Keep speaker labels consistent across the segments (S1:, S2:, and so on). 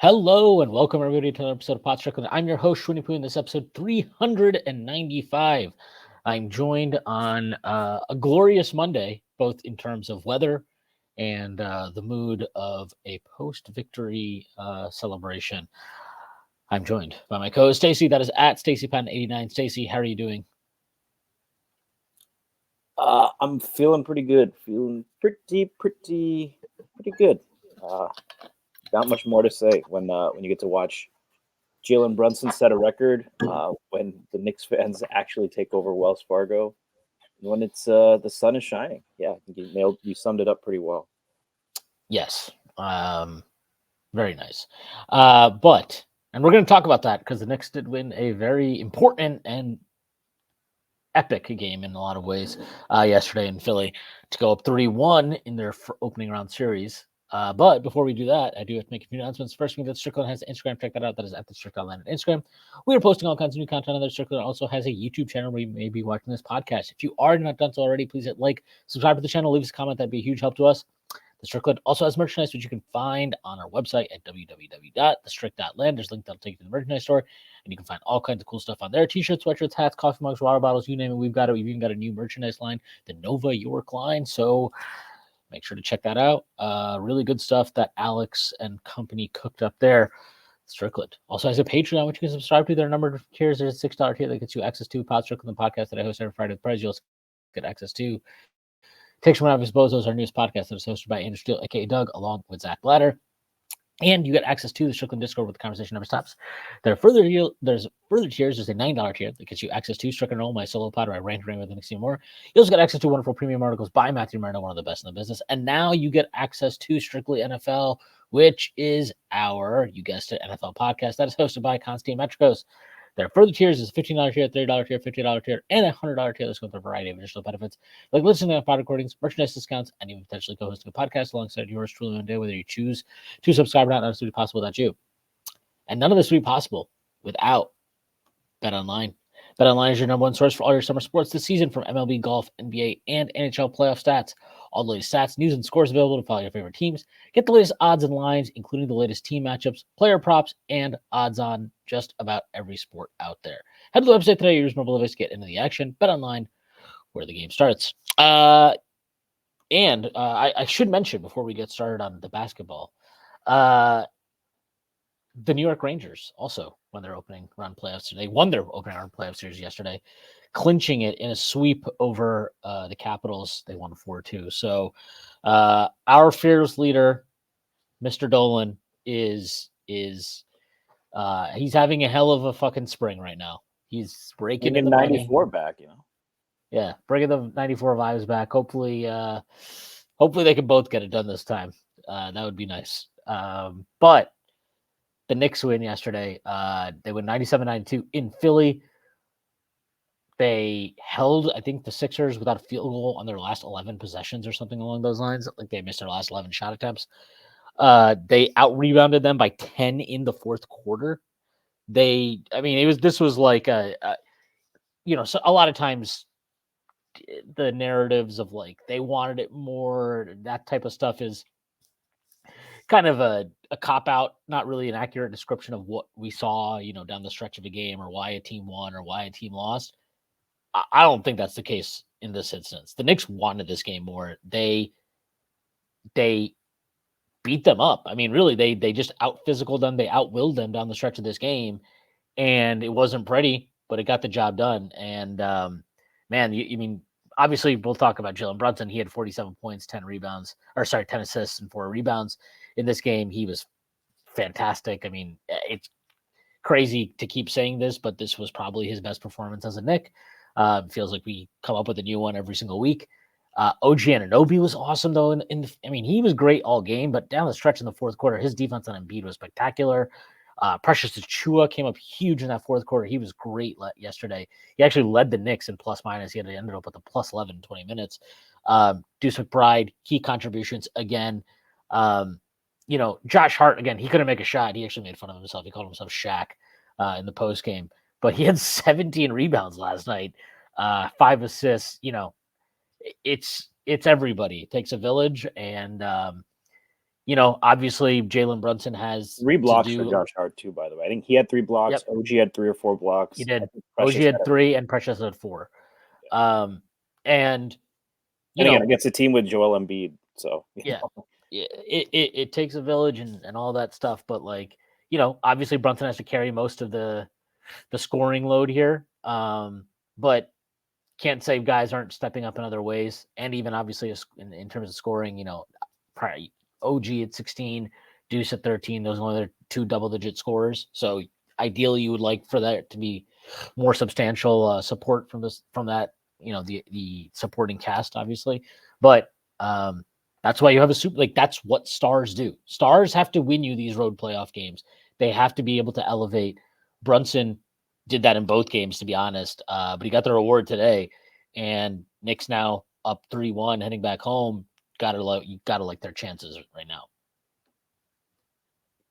S1: Hello and welcome everybody to another episode of Pot Strickland. I'm your host, Shwin and Stacy. In this episode 395. I'm joined on a glorious Monday, both in terms of weather and the mood of a post-victory celebration. I'm joined by my co-host, Stacy. That is at StacyPatton89. Stacy, how are you doing?
S2: I'm feeling pretty good. Feeling pretty good. Not much more to say when you get to watch Jalen Brunson set a record. When the Knicks fans actually take over Wells Fargo, when it's the sun is shining. Yeah, I think you summed it up pretty well.
S1: Yes, very nice. And we're going to talk about that because the Knicks did win a very important and epic game in a lot of ways yesterday in Philly to go up 3-1 in their opening round series. But before we do that, I do have to make a few announcements. First, that Strickland has Instagram. Check that out. That is at the Strickland on Instagram. We are posting all kinds of new content on there. Strickland also has a YouTube channel where you may be watching this podcast. If you are not done so already, please hit like, subscribe to the channel, leave us a comment. That'd be a huge help to us. The Strickland also has merchandise, which you can find on our website at www.thestrick.land. There's a link that'll take you to the merchandise store, and you can find all kinds of cool stuff on there. T-shirts, sweatshirts, hats, coffee mugs, water bottles, you name it. We've got it. We've even got a new merchandise line, the Nova York line. So make sure to check that out. Really good stuff that Alex and company cooked up there. Strickland also has a Patreon, which you can subscribe to. There are a number of tiers. There's a $6 tier that gets you access to Pod Strickland, the podcast that I host every Friday with Prize. You'll get access to Takes from Out of His Bozos, our newest podcast that is hosted by Andrew Steele, aka Doug, along with Zach Blatter. And you get access to the Strickland Discord with the conversation never stops. There's further tiers. There's a $9 tier that gets you access to Strickland Roll, my solo pod, where I rant with the Knicks and more. You also get access to wonderful premium articles by Matthew Marino, one of the best in the business. And now you get access to Strictly NFL, which is our, you guessed it, NFL podcast that is hosted by Constantine Metricos. There are further tiers. There's a $15 tier, $30 tier, $50 tier, and a $100 tier. That's with a variety of additional benefits, like listening to pod recordings, merchandise discounts, and even potentially co-hosting a podcast alongside yours truly one day, whether you choose to subscribe or not. None of this would be possible without you. And none of this would be possible without BetOnline. BetOnline is your number one source for all your summer sports this season, from MLB, golf, NBA, and NHL playoff stats. All the latest stats, news, and scores available to follow your favorite teams. Get the latest odds and lines, including the latest team matchups, player props, and odds on just about every sport out there. Head to the website today. Use mobile device to get into the action. BetOnline, where the game starts. I should mention before we get started on the basketball, the New York Rangers also won their opening round playoffs today. Won their opening round playoff series yesterday, clinching it in a sweep over the Capitals. They won 4-2. So our fearless leader, Mr. Dolan, is he's having a hell of a fucking spring right now. He's breaking the
S2: 94 money back,
S1: Yeah, bringing the 94 vibes back. Hopefully they can both get it done this time. That would be nice. But the Knicks win yesterday. They win 97-92 in Philly. They held, I think, the Sixers without a field goal on their last 11 possessions or something along those lines. Like they missed their last 11 shot attempts. They out-rebounded them by 10 in the fourth quarter. This was like so a lot of times the narratives of like they wanted it more, that type of stuff is kind of a cop-out, not really an accurate description of what we saw, down the stretch of a game, or why a team won or why a team lost. I don't think that's the case in this instance. The Knicks wanted this game more. They beat them up. I mean, really, they just out-physical them. They out-willed them down the stretch of this game, and it wasn't pretty, but it got the job done. And, obviously, we'll talk about Jalen Brunson. He had 47 points, 10 assists, and 4 rebounds in this game. He was fantastic. I mean, it's crazy to keep saying this, but this was probably his best performance as a Knick. Feels like we come up with a new one every single week. OG Anunoby was awesome, though. He was great all game, but down the stretch in the fourth quarter, his defense on Embiid was spectacular. Precious Achiuwa came up huge in that fourth quarter. He was great yesterday. He actually led the Knicks in plus-minus. He ended up with a plus 11 in 20 minutes. Deuce McBride, key contributions again. Josh Hart, again, he couldn't make a shot. He actually made fun of himself. He called himself Shaq in the post game. But he had 17 rebounds last night, 5 assists. It's everybody. It takes a village, and obviously Jalen Brunson has
S2: 3
S1: to
S2: blocks for
S1: do.
S2: Josh Hart too, by the way. I think he had 3 blocks.
S1: Yep,
S2: OG had 3 or 4 blocks.
S1: he
S2: I
S1: did.
S2: think
S1: OG
S2: Precious
S1: had
S2: had
S1: 3 and Precious had 4. And
S2: and again against a team with Joel Embiid. So
S1: yeah, it takes a village and all that stuff. But obviously Brunson has to carry most of the scoring load here. But can't say guys aren't stepping up in other ways. And even obviously in terms of scoring, probably OG at 16, Deuce at 13. Those are only their 2 double-digit scorers. So ideally, you would like for that to be more substantial support from that. The supporting cast, obviously, but that's why you have a super. That's what stars do. Stars have to win you these road playoff games. They have to be able to elevate. Brunson did that in both games, to be honest, but he got the reward today. And Knicks now up 3-1, heading back home. You gotta like their chances right now.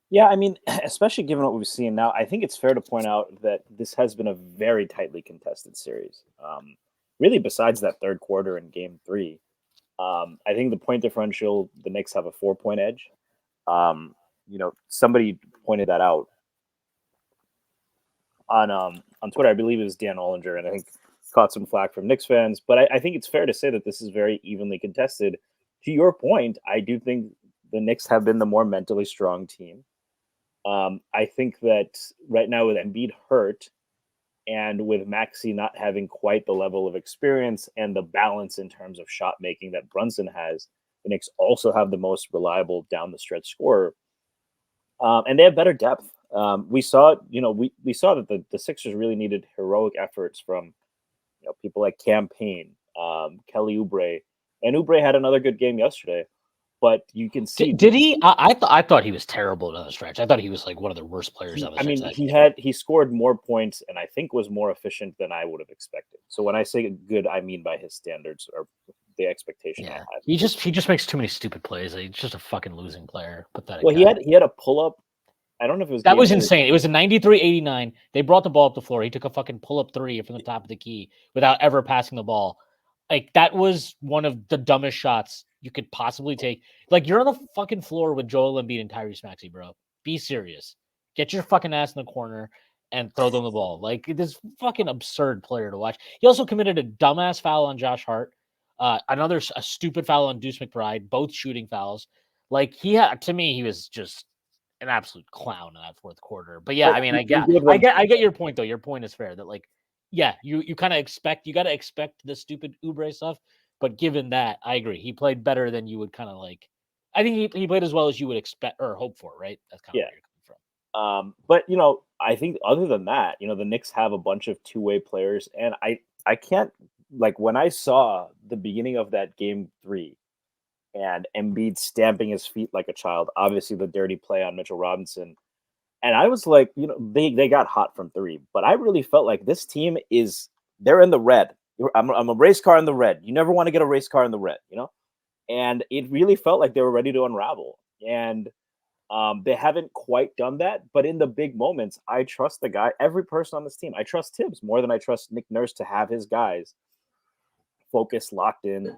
S2: Yeah, I mean, especially given what we've seen now, I think it's fair to point out that this has been a very tightly contested series. Really, besides that third quarter in Game 3, I think the point differential, the Knicks have a 4-point edge. Somebody pointed that out on Twitter. I believe it was Dan Ollinger, and I think caught some flack from Knicks fans. But I think it's fair to say that this is very evenly contested. To your point, I do think the Knicks have been the more mentally strong team. I think that right now with Embiid hurt and with Maxey not having quite the level of experience and the balance in terms of shot making that Brunson has, the Knicks also have the most reliable down the stretch scorer. And they have better depth. We saw, we saw that the Sixers really needed heroic efforts from people like Cam Payne, Kelly Oubre, and Oubre had another good game yesterday. But you can see,
S1: did he? I thought he was terrible down the stretch. I thought he was like one of the worst players down the stretch.
S2: He scored more points and I think was more efficient than I would have expected. So when I say good, I mean by his standards or the expectation I
S1: Yeah,
S2: had.
S1: he just makes too many stupid plays. He's just a fucking losing player. Pathetic.
S2: Well, he had a pull up. I don't know if it was
S1: that was insane. It was a 93-89. They brought the ball up the floor. He took a fucking pull up 3 from the top of the key without ever passing the ball. That was one of the dumbest shots you could possibly take. You're on the fucking floor with Joel Embiid and Tyrese Maxey, bro. Be serious. Get your fucking ass in the corner and throw them the ball. This fucking absurd player to watch. He also committed a dumbass foul on Josh Hart. A stupid foul on Deuce McBride. Both shooting fouls. To me, he was just an absolute clown in that fourth quarter. But yeah, I mean, I get your point though. Your point is fair that you kind of expect got to expect the stupid Oubre stuff. But given that, I agree. He played better than you would kind of like. I think he played as well as you would expect or hope for, right? That's kind of where you're coming from.
S2: But I think other than that, the Knicks have a bunch of two-way players, and I can't when I saw the beginning of that Game 3 and Embiid stamping his feet like a child, obviously the dirty play on Mitchell Robinson. And I was like, they got hot from 3, but I really felt like this team they're in the red. I'm a race car in the red. You never want to get a race car in the red, And it really felt like they were ready to unravel. And they haven't quite done that. But in the big moments, I trust the guy, every person on this team. I trust Thibs more than I trust Nick Nurse to have his guys focused, locked in.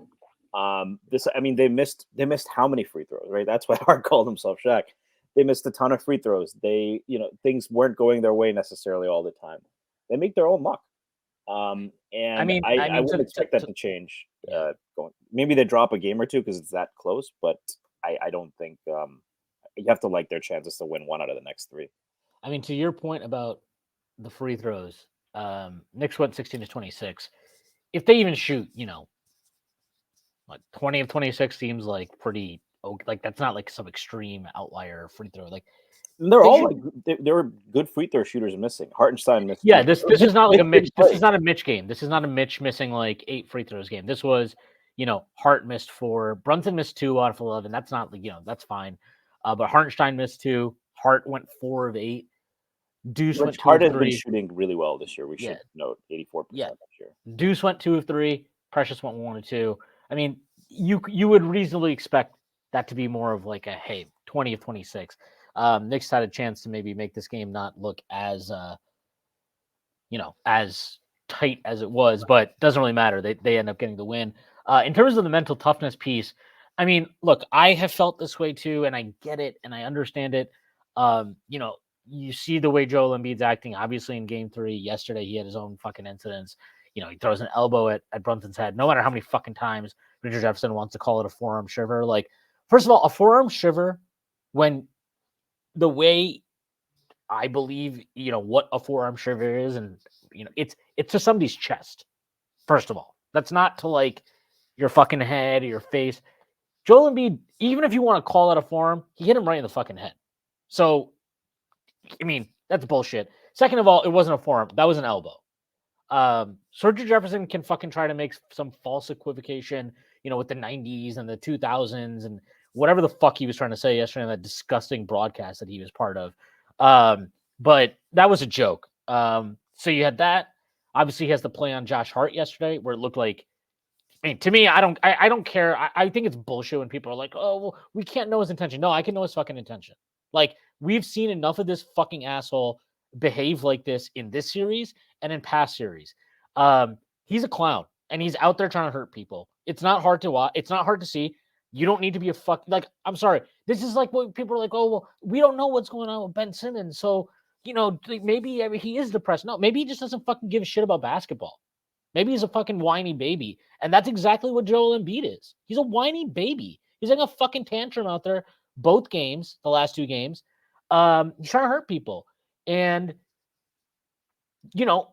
S2: They missed how many free throws, right? That's why Hart called himself Shaq. They missed a ton of free throws. They, things weren't going their way necessarily all the time. They make their own luck. I wouldn't expect that to change.
S1: Yeah.
S2: Maybe they drop a game or two because it's that close, but I don't think you have to like their chances to win 1 out of the next 3.
S1: I mean, to your point about the free throws, Knicks went 16-26. If they even shoot, 20 of 26 seems like pretty that's not like some extreme outlier free throw.
S2: They're all there were good free throw shooters missing. Hartenstein missed.
S1: Yeah, this is not like a Mitch. This is not a Mitch game. This is not a Mitch missing 8 free throws game. This was, Hart missed 4, Brunson missed 2 out of 11. That's not that's fine. But Hartenstein missed 2. Hart went 4 of 8. Deuce went 2
S2: Hart
S1: of 3.
S2: has been shooting really well this year. We should note 84% this year.
S1: Deuce went 2 of 3. Precious went 1 of 2. I mean, you would reasonably expect that to be more of a 20 of 26. Knicks had a chance to maybe make this game not look as as tight as it was, but doesn't really matter. They end up getting the win. In terms of the mental toughness piece, I mean, look, I have felt this way too, and I get it and I understand it. You know, you see the way Joel Embiid's acting, obviously in game 3. Yesterday, he had his own fucking incidents. You know, he throws an elbow at Brunson's head. No matter how many fucking times Richard Jefferson wants to call it a forearm shiver. Like, first of all, a forearm shiver, when the way I believe, you know, what a forearm shiver is, and you know, it's to somebody's chest. First of all, that's not to like your fucking head or your face. Joel Embiid, even if you want to call it a forearm, he hit him right in the fucking head. So, I mean, that's bullshit. Second of all, it wasn't a forearm. That was an elbow. Sergio Jefferson can fucking try to make some false equivocation, you know, with the 90s and the 2000s and whatever the fuck he was trying to say yesterday in that disgusting broadcast that he was part of. But that was a joke. So you had that. Obviously, he has the play on Josh Hart yesterday where it looked like, I mean, to me, I don't care. I think it's bullshit when people are like, oh, well, we can't know his intention. No, I can know his fucking intention. Like, we've seen enough of this fucking asshole behave like this in this series and in past series. He's a clown and he's out there trying to hurt people. It's not hard to watch. It's not hard to see. You don't need to be a fuck. Like, I'm sorry. This is like what people are like, oh, well, we don't know what's going on with Ben Simmons. So, you know, maybe he is depressed. No, maybe he just doesn't fucking give a shit about basketball. Maybe he's a fucking whiny baby. And that's exactly what Joel Embiid is. He's a whiny baby. He's like a fucking tantrum out there both games, the last 2 games. He's trying to hurt people. And, you know,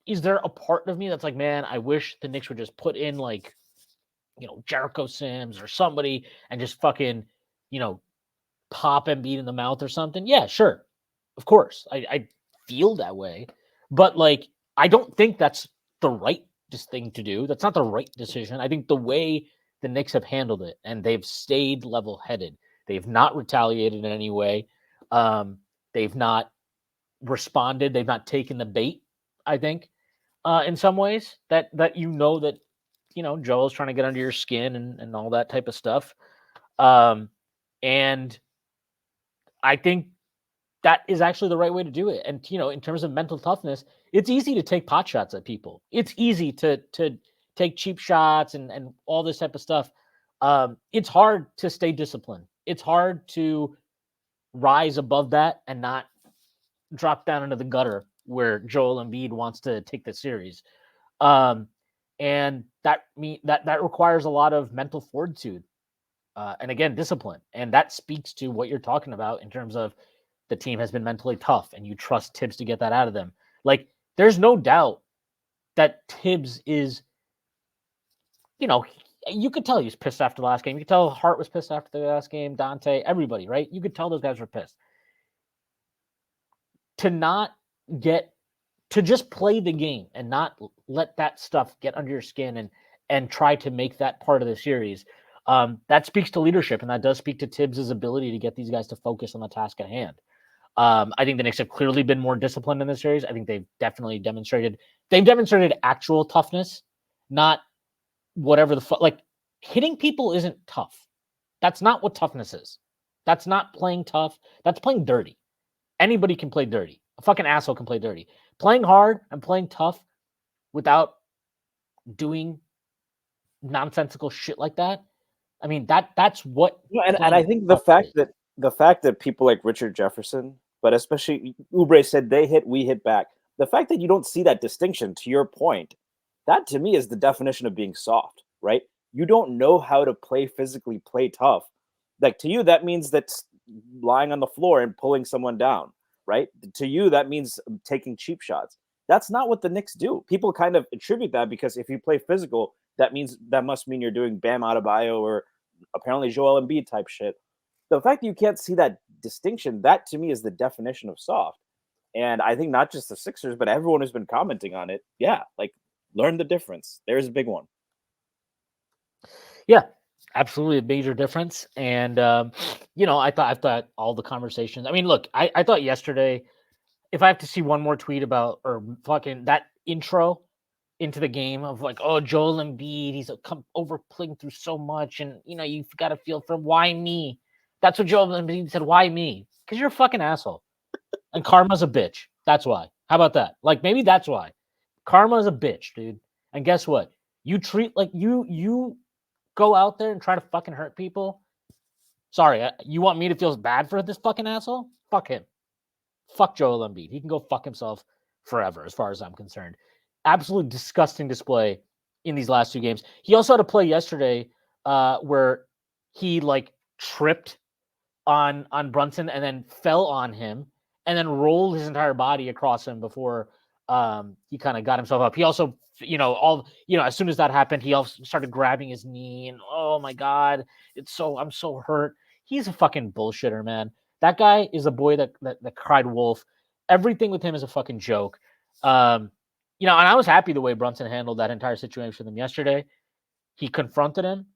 S1: is there a part of me that's like, man, I wish the Knicks would just put in like, you know, Jericho Sims or somebody and just fucking, you know, pop Embiid in the mouth or something? Yeah, sure. Of course. I feel that way. But like, I don't think that's the right thing to do. That's not the right decision. I think the way the Knicks have handled it, and they've stayed level-headed. They've not retaliated in any way. They've not responded. They've not taken the bait, I think, in some ways that you know that, you know, Joel's trying to get under your skin and all that type of stuff. And I think that is actually the right way to do it. And, you know, in terms of mental toughness, it's easy to take pot shots at people. It's easy to take cheap shots and all this type of stuff. It's hard to stay disciplined. It's hard to rise above that and not drop down into the gutter where Joel Embiid wants to take the series. And that requires a lot of mental fortitude. And again, discipline. And that speaks to what you're talking about in terms of the team has been mentally tough and you trust Thibs to get that out of them. Like, there's no doubt that Thibs is, you know, you could tell he was pissed after the last game. You could tell Hart was pissed after the last game, Dante, everybody, right? You could tell those guys were pissed. To just play the game and not let that stuff get under your skin and try to make that part of the series. That speaks to leadership, and that does speak to Thibs' ability to get these guys to focus on the task at hand. I think the Knicks have clearly been more disciplined in this series. I think they've demonstrated actual toughness, not whatever the fuck. Like, hitting people isn't tough. That's not what toughness is. That's not playing tough. That's playing dirty. Anybody can play dirty. A fucking asshole can play dirty. Playing hard and playing tough without doing nonsensical shit like that. I mean, that's what.
S2: And I think the fact that people like Richard Jefferson, but especially Oubre said they hit, we hit back. The fact that you don't see that distinction, to your point, that to me is the definition of being soft, right? You don't know how to physically play tough. Like, to you, that means that's lying on the floor and pulling someone down, right? To you, that means taking cheap shots. That's not what the Knicks do. People kind of attribute that because if you play physical, that must mean you're doing Bam Adebayo or apparently Joel Embiid type shit. The fact that you can't see that distinction, that to me is the definition of soft. And I think not just the Sixers, but everyone who's been commenting on it, yeah, like, learn the difference. There's a big one.
S1: Yeah, absolutely a major difference. And you know, I thought all the conversations. I mean, look, I thought yesterday, if I have to see one more tweet about or fucking that intro into the game of like, oh, Joel Embiid, he's overplaying through so much, and you know, you've got to feel for why me. That's what Joel Embiid said. Why me? Because you're a fucking asshole, and karma's a bitch. That's why. How about that? Like, maybe that's why. Karma's a bitch, dude. And guess what? You treat like you go out there and try to fucking hurt people. Sorry, you want me to feel bad for this fucking asshole? Fuck him. Fuck Joel Embiid. He can go fuck himself forever, as far as I'm concerned. Absolute disgusting display in these last 2 games. He also had a play yesterday where he like tripped on Brunson and then fell on him and then rolled his entire body across him before he kind of got himself up. He also, as soon as that happened, he also started grabbing his knee and oh my God, I'm so hurt. He's a fucking bullshitter, man. That guy is a boy that cried wolf. Everything with him is a fucking joke. And I was happy the way Brunson handled that entire situation with him yesterday. He confronted him.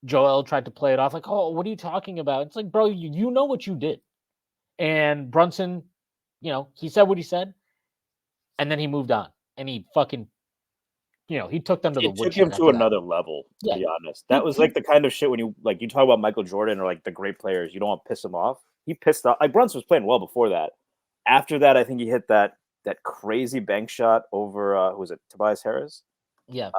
S1: Joel tried to play it off like, oh, what are you talking about? It's like, bro, you know what you did. And Brunson, he said what he said, and then he moved on. And he fucking, he took them to the woodshed.
S2: It took him to another level, to be honest. That was like the kind of shit when you talk about Michael Jordan or like the great players, you don't want to piss him off. He pissed off. Like Brunson was playing well before that. After that, I think he hit that crazy bank shot over was it Tobias Harris?
S1: Yeah.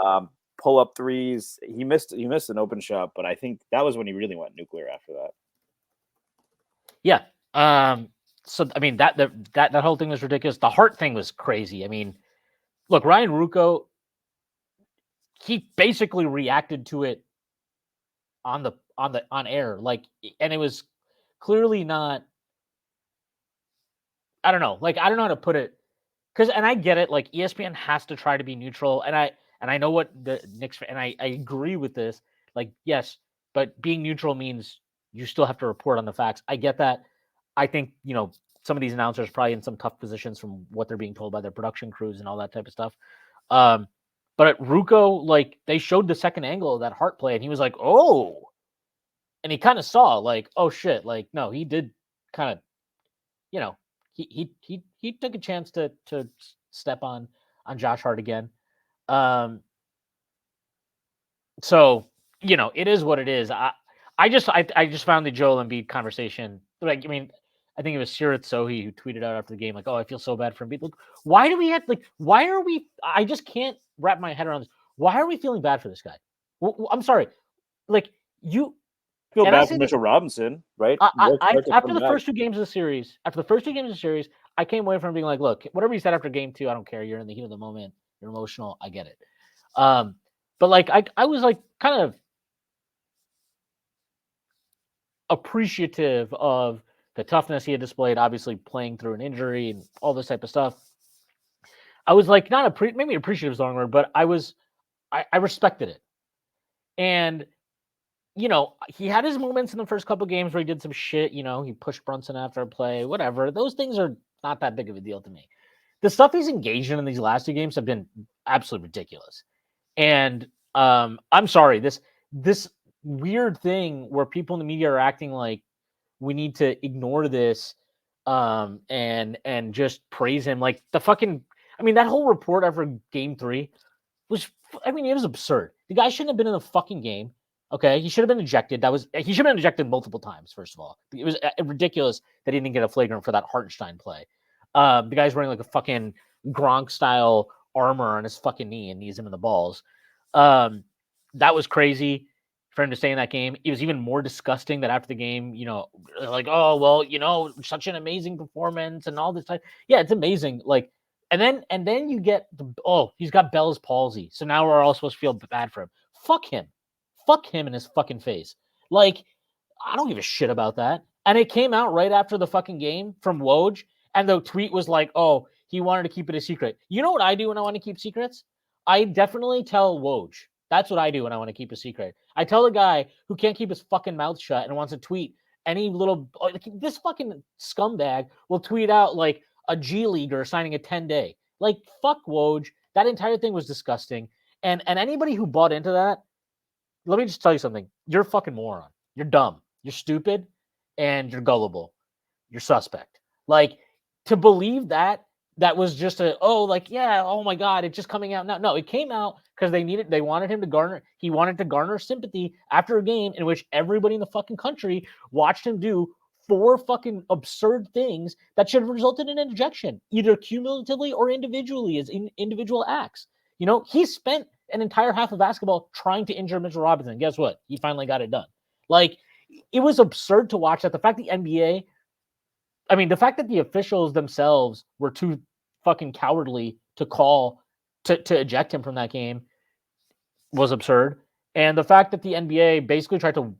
S2: Pull up threes. He missed an open shot, but I think that was when he really went nuclear after that.
S1: Yeah. So I mean that whole thing was ridiculous. The Hart thing was crazy. I mean, look, Ryan Ruocco, he basically reacted to it on air, like, and it was clearly not. I don't know. Like, I don't know how to put it, and I get it. Like, ESPN has to try to be neutral, and I know what the Knicks, and I agree with this. Like, yes, but being neutral means you still have to report on the facts. I get that. I think, some of these announcers are probably in some tough positions from what they're being told by their production crews and all that type of stuff. But at Ruocco, like, they showed the second angle of that Hart play, and he was like, oh. And he kind of saw, like, oh, shit. Like, no, he did kind of, he took a chance to step on Josh Hart again. So, it is what it is. I just found the Joel Embiid conversation, like, I mean, I think it was Sirat Sohi who tweeted out after the game, like, oh, I feel so bad for Embiid. Look, I just can't wrap my head around this. Why are we feeling bad for this guy? I'm sorry. Like, you
S2: feel bad for Mitchell Robinson, right?
S1: After the first 2 games of the series, I came away from being like, look, whatever you said after game 2, I don't care. You're in the heat of the moment. You're emotional. I get it. But like, I was like kind of appreciative of the toughness he had displayed, obviously playing through an injury and all this type of stuff. I was like, maybe appreciative is the wrong word, but I respected it. And, he had his moments in the first couple of games where he did some shit, he pushed Brunson after a play, whatever. Those things are not that big of a deal to me. The stuff he's engaged in these last 2 games have been absolutely ridiculous. And I'm sorry, this weird thing where people in the media are acting like we need to ignore this and just praise him. Like that whole report after game 3 was, it was absurd. The guy shouldn't have been in the fucking game. Okay, he should have been ejected. He should have been ejected multiple times. First of all, it was ridiculous that he didn't get a flagrant for that Hartenstein play. The guy's wearing like a fucking Gronk style armor on his fucking knee and knees him in the balls. That was crazy for him to stay in that game. It was even more disgusting that after the game, like, oh well, such an amazing performance and all this time. Yeah, it's amazing. Like, and then you get he's got Bell's palsy, so now we're all supposed to feel bad for him. Fuck him in his fucking face. Like, I don't give a shit about that. And it came out right after the fucking game from Woj, and the tweet was like, oh, he wanted to keep it a secret. You know what I do when I want to keep secrets? I definitely tell Woj. That's what I do when I want to keep a secret. I tell a guy who can't keep his fucking mouth shut and wants to tweet any little, like, this fucking scumbag will tweet out like a G Leaguer signing a 10-day. Like, fuck Woj. That entire thing was disgusting. And anybody who bought into that, let me just tell you something. You're a fucking moron. You're dumb. You're stupid. And you're gullible. You're suspect. Like, to believe that was just oh my God, it's just coming out now. No, it came out because they wanted him to garner sympathy after a game in which everybody in the fucking country watched him do 4 fucking absurd things that should have resulted in an ejection, either cumulatively or individually as individual acts. He spent an entire half of basketball trying to injure Mitchell Robinson. Guess what? He finally got it done. Like, it was absurd to watch that. The fact the NBA, I mean, the fact that the officials themselves were too fucking cowardly to call to eject him from that game was absurd. And the fact that the NBA basically tried to,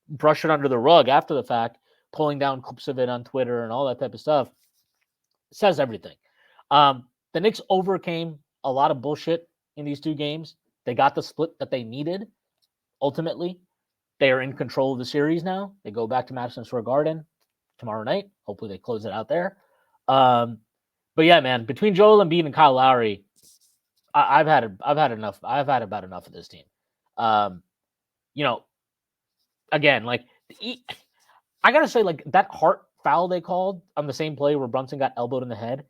S1: brush it under the rug after the fact, pulling down clips of it on Twitter and all that type of stuff, says everything. The Knicks overcame a lot of bullshit in these two games. They got the split that they needed. Ultimately, they are in control of the series now. They go back to Madison Square Garden tomorrow night. Hopefully, they close it out there. But yeah, man, between Joel Embiid and Kyle Lowry, I've had enough. I've had about enough of this team. Again, like I gotta say, like that Hart foul they called on the same play where Brunson got elbowed in the head,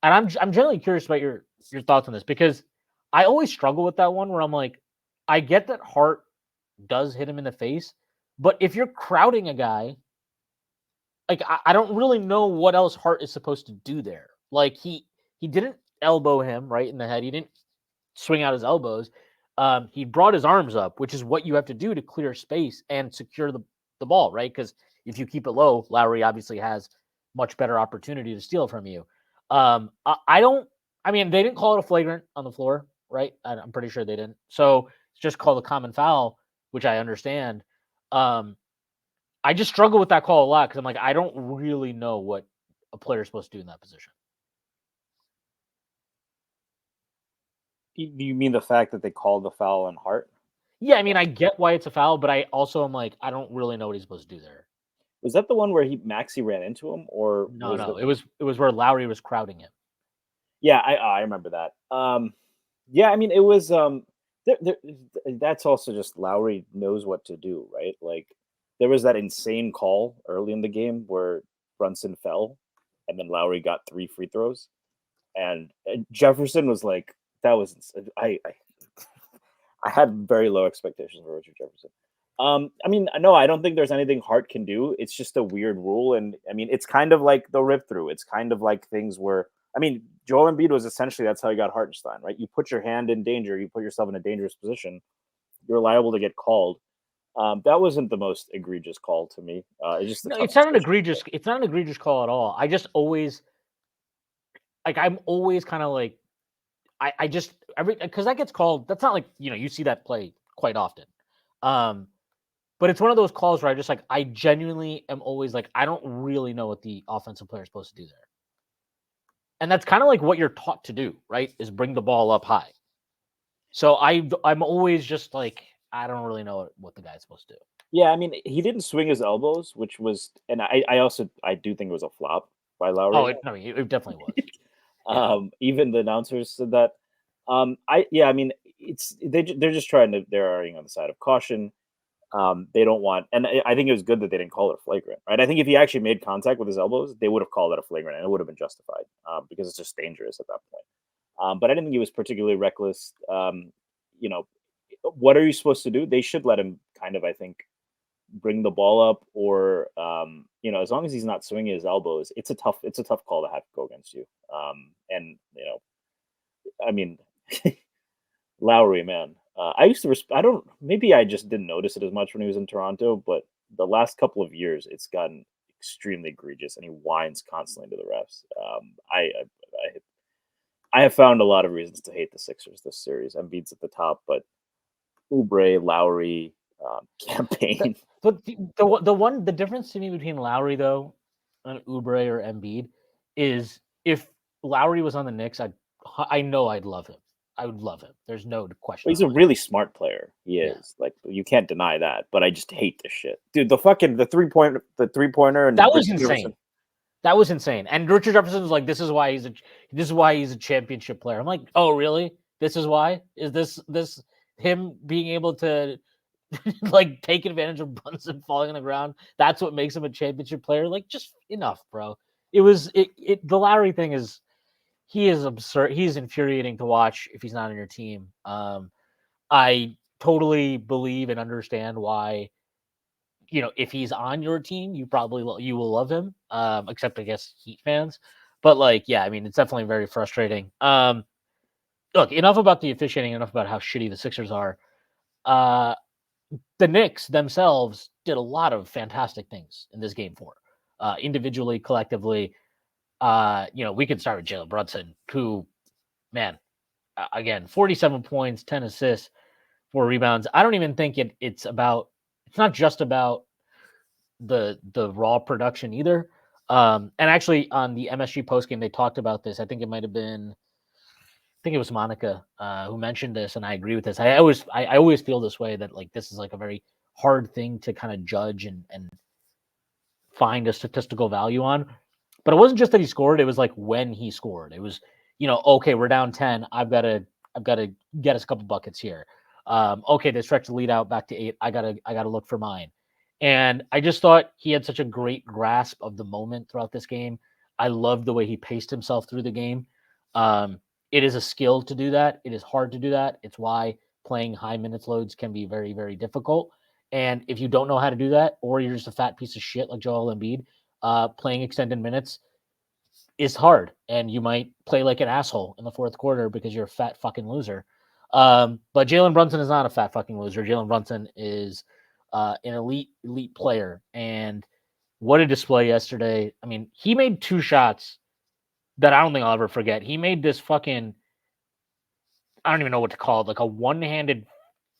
S1: and I'm generally curious about your thoughts on this because I always struggle with that one where I'm like, I get that Hart does hit him in the face, but if you're crowding a guy, like I don't really know what else Hart is supposed to do there. Like he didn't elbow him right in the head. He didn't swing out his elbows. He brought his arms up, which is what you have to do to clear space and secure the ball, right? Because if you keep it low, Lowry obviously has much better opportunity to steal from you. They didn't call it a flagrant on the floor, right? I'm pretty sure they didn't. So it's just called a common foul, which I understand. I just struggle with that call a lot because I'm like, I don't really know what a player is supposed to do in that position.
S2: Do you mean the fact that they called the foul on Hart?
S1: Yeah, I mean, I get why it's a foul, but I also am like, I don't really know what he's supposed to do there.
S2: Was that the one where Maxey ran into him, or
S1: No, it was where Lowry was crowding him.
S2: Yeah, I remember that. Yeah, I mean, it was that's also just Lowry knows what to do, right? Like there was that insane call early in the game where Brunson fell, and then Lowry got 3 free throws, and Jefferson was like, that was I had very low expectations for Richard Jefferson. I mean, no, I don't think there's anything Hart can do. It's just a weird rule, and I mean, it's kind of like the rip through. It's kind of like things where, I mean, Joel Embiid was essentially that's how he got Hartenstein, right? You put your hand in danger, you put yourself in a dangerous position, you're liable to get called. That wasn't the most egregious call to me.
S1: It's not an egregious. It's not an egregious call at all. I just always, like, I'm always kind of like, I just because that gets called. That's not like you see that play quite often. But it's one of those calls where I genuinely am always like, I don't really know what the offensive player is supposed to do there. And that's kind of like what you're taught to do, right? Is bring the ball up high. So I'm always just like, I don't really know what the guy's supposed to do.
S2: Yeah, I mean, he didn't swing his elbows, which was, and I do think it was a flop by Lowry.
S1: Oh, it definitely was.
S2: Yeah. Even the announcers said that. I mean, they're just they're erring on the side of caution. They don't want, and I think it was good that they didn't call it a flagrant, right? I think if he actually made contact with his elbows, they would have called it a flagrant, and it would have been justified because it's just dangerous at that point. But I didn't think he was particularly reckless. What are you supposed to do? They should let him kind of, I think, bring the ball up, or as long as he's not swinging his elbows, it's a tough call to have to go against you. I mean, Lowry, man. I used to maybe I just didn't notice it as much when he was in Toronto, but the last couple of years it's gotten extremely egregious, and he whines constantly to the refs. I have found a lot of reasons to hate the Sixers this series. Embiid's at the top, but Oubre, Lowry, campaign.
S1: But the difference to me between Lowry though and Oubre or Embiid is if Lowry was on the Knicks, I know I'd love him. I would love him. There's no question.
S2: Well, he's a really smart player. He is. Like, you can't deny that. But I just hate this shit, dude. The 3-pointer, and
S1: that was insane. That was insane. And Richard Jefferson was like, "This is why he's a championship player." I'm like, "Oh, really? This is why? Is this him being able to like take advantage of Brunson falling on the ground? That's what makes him a championship player? Like, just enough, bro." The Lowry thing is. He is absurd. He's infuriating to watch if he's not on your team. I totally believe and understand why, if he's on your team, you will love him. Except I guess Heat fans, but like, yeah, I mean, it's definitely very frustrating. look, enough about the officiating, enough about how shitty the Sixers are. The Knicks themselves did a lot of fantastic things in this game 4, individually, collectively. We could start with Jalen Brunson, who, man, again, 47 points, 10 assists, 4 rebounds. I don't even think it's not just about the raw production either. And actually, on the MSG postgame, they talked about this. I think it might have been, I think it was Monica who mentioned this, and I agree with this. I always feel this way, that like this is like a very hard thing to kind of judge and find a statistical value on. But it wasn't just that he scored; it was like when he scored. It was, okay, we're down 10. I've got to get us a couple buckets here. Okay, they stretch the lead out back to 8. I gotta look for mine. And I just thought he had such a great grasp of the moment throughout this game. I loved the way he paced himself through the game. It is a skill to do that. It is hard to do that. It's why playing high minutes loads can be very, very difficult. And if you don't know how to do that, or you're just a fat piece of shit like Joel Embiid, playing extended minutes is hard. And you might play like an asshole in the fourth quarter because you're a fat fucking loser. But Jalen Brunson is not a fat fucking loser. Jalen Brunson is an elite player. And what a display yesterday. I mean, he made 2 shots that I don't think I'll ever forget. He made this fucking, I don't even know what to call it, like a one-handed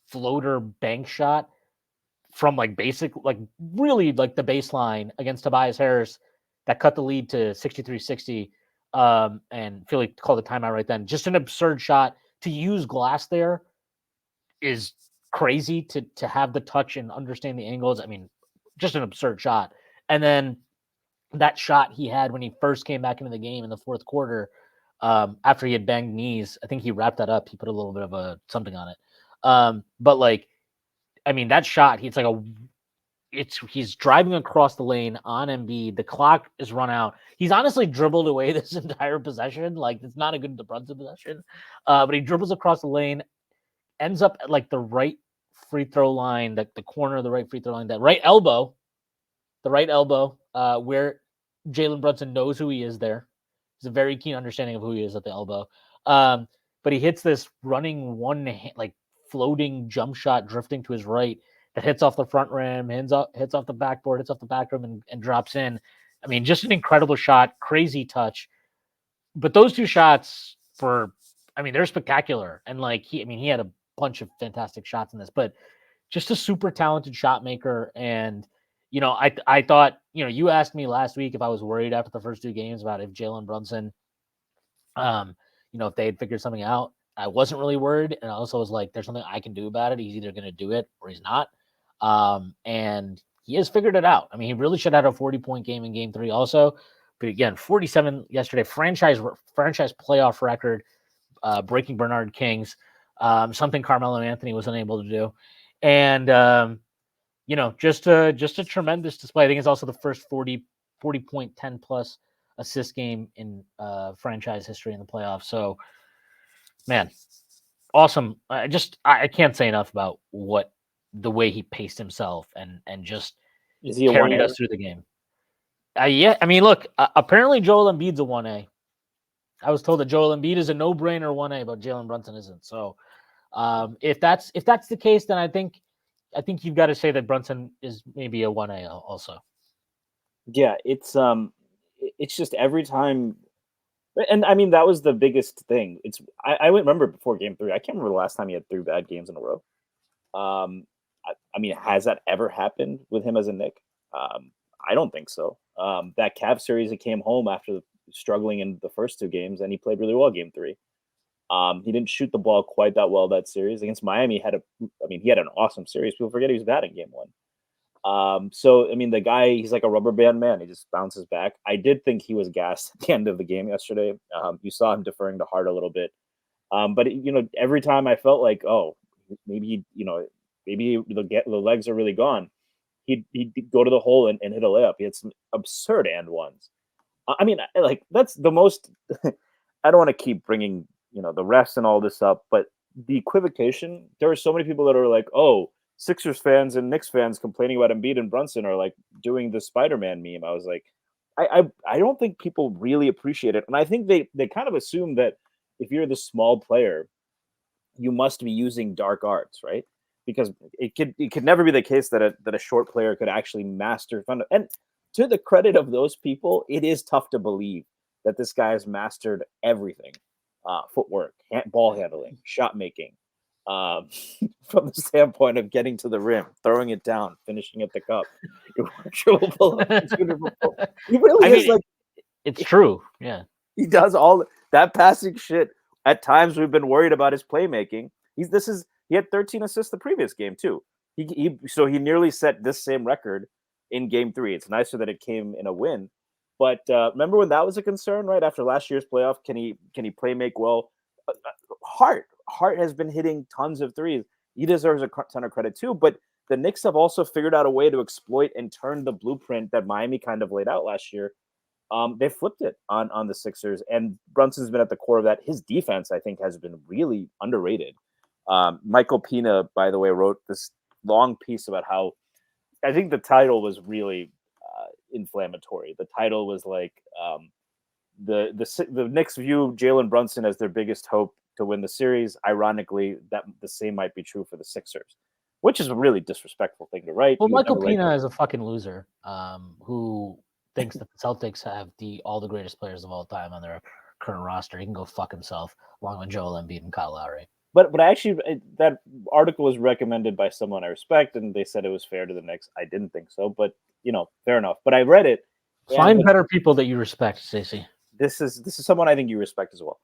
S1: floater bank shot from like really like the baseline against Tobias Harris that cut the lead to 63-60. And Philly called the timeout right then. Just an absurd shot. To use glass there is crazy, to have the touch and understand the angles. I mean, just an absurd shot. And then that shot he had when he first came back into the game in the fourth quarter, after he had banged knees, I think he wrapped that up. He put a little bit of a something on it. But like, I mean, that shot, he's driving across the lane on Embiid. The clock is run out. He's honestly dribbled away this entire possession. Like, it's not a good Brunson possession. But he dribbles across the lane, ends up at like the right free throw line, the corner of the right free throw line, the right elbow, where Jalen Brunson knows who he is there. He's a very keen understanding of who he is at the elbow. But he hits this running like floating jump shot drifting to his right that hits off the front rim, hits off the backboard, hits off the back rim, and drops in. I mean, just an incredible shot, crazy touch. But those 2 shots they're spectacular. And like he had a bunch of fantastic shots in this, but just a super talented shot maker. And I thought, you asked me last week if I was worried after the first 2 games about if Jalen Brunson, if they had figured something out. I wasn't really worried. And I also was like, there's something I can do about it. He's either going to do it or he's not. And he has figured it out. I mean, he really should have had a 40-point game in game 3 also. But again, 47 yesterday, franchise playoff record, breaking Bernard King's, something Carmelo Anthony was unable to do. And, just a tremendous display. I think it's also the first 40-point, 10-plus assist game in franchise history in the playoffs. So, man, awesome. I can't say enough about the way he paced himself and just carried us through the game. Yeah, I mean, look, apparently Joel Embiid's a 1A. I was told that Joel Embiid is a no-brainer 1A, but Jalen Brunson isn't. So, if that's the case, then I think you've got to say that Brunson is maybe a 1A also.
S2: Yeah, it's just every time, and I mean that was the biggest thing. I remember before game 3. I can't remember the last time he had 3 bad games in a row. I mean, has that ever happened with him as a Knick? I don't think so. That Cavs series, he came home after struggling in the first 2 games, and he played really well game 3. He didn't shoot the ball quite that well that series against Miami. He had an awesome series. People forget he was bad in game 1. So I mean, the guy, he's like a rubber band man. He just bounces back. I did think he was gassed at the end of the game yesterday. You saw him deferring to Hart a little bit. But every time I felt like, oh, maybe the legs are really gone, he'd go to the hole and hit a layup. He had some absurd and ones. I mean, like, that's the most. I don't want to keep bringing the refs and all this up, but the equivocation. There are so many people that are like, oh, Sixers fans and Knicks fans complaining about Embiid and Brunson are like doing the Spider-Man meme. I was like, I don't think people really appreciate it, and I think they kind of assume that if you're the small player, you must be using dark arts, right? Because it could never be the case that a short player could actually master fun. And to the credit of those people, it is tough to believe that this guy has mastered everything: footwork, ball handling, shot making, um, from the standpoint of getting to the rim, throwing it down, finishing at the cup. He really is like,
S1: it's true. Yeah.
S2: he does all that passing shit. At times, we've been worried about his playmaking. He had 13 assists the previous game too. So he nearly set this same record in Game 3. It's nicer that it came in a win. But remember when that was a concern, right? After last year's playoff, can he play make well? Hart has been hitting tons of threes. He deserves a ton of credit too. But the Knicks have also figured out a way to exploit and turn the blueprint that Miami kind of laid out last year. They flipped it on the Sixers, and Brunson's been at the core of that. His defense, I think, has been really underrated. Michael Pina, by the way, wrote this long piece about how I think the title was really inflammatory. The title was like the Knicks view Jalen Brunson as their biggest hope to win the series. Ironically, that the same might be true for the Sixers, which is a really disrespectful thing to write.
S1: Well, Michael Pina is a fucking loser who thinks that the Celtics have all the greatest players of all time on their current roster. He can go fuck himself, along with Joel Embiid and Kyle Lowry.
S2: But actually, that article was recommended by someone I respect, and they said it was fair to the Knicks. I didn't think so, but fair enough. But I read it.
S1: Find better people that you respect, Stacy.
S2: This is someone I think you respect as well.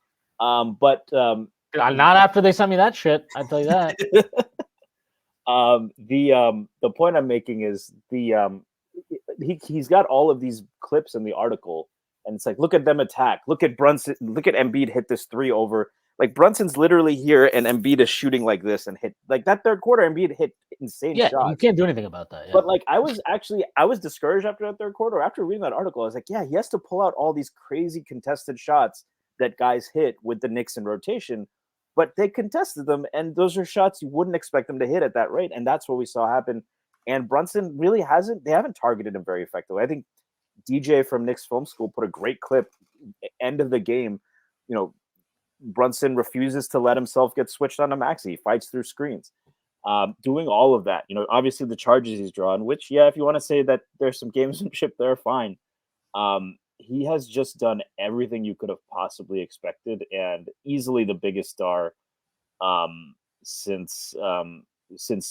S2: But
S1: not after they sent me that shit. I tell you that.
S2: The point I'm making is he's got all of these clips in the article, and it's like, look at them attack. Look at Brunson. Look at Embiid hit this three over. Like, Brunson's literally here, and Embiid is shooting like this and hit like that third quarter. Embiid hit insane shots.
S1: You can't do anything about that. Yeah.
S2: But like, I was discouraged after that third quarter. After reading that article, I was like, yeah, he has to pull out all these crazy contested shots that guys hit with the Knicks in rotation, but they contested them, and those are shots you wouldn't expect them to hit at that rate, and that's what we saw happen. And Brunson really they haven't targeted him very effectively. I think DJ from Knicks Film School put a great clip end of the game. Brunson refuses to let himself get switched on to Maxey. He fights through screens, doing all of that. Obviously the charges he's drawn, which, yeah, if you want to say that there's some gamesmanship there, fine. He has just done everything you could have possibly expected, and easily the biggest star since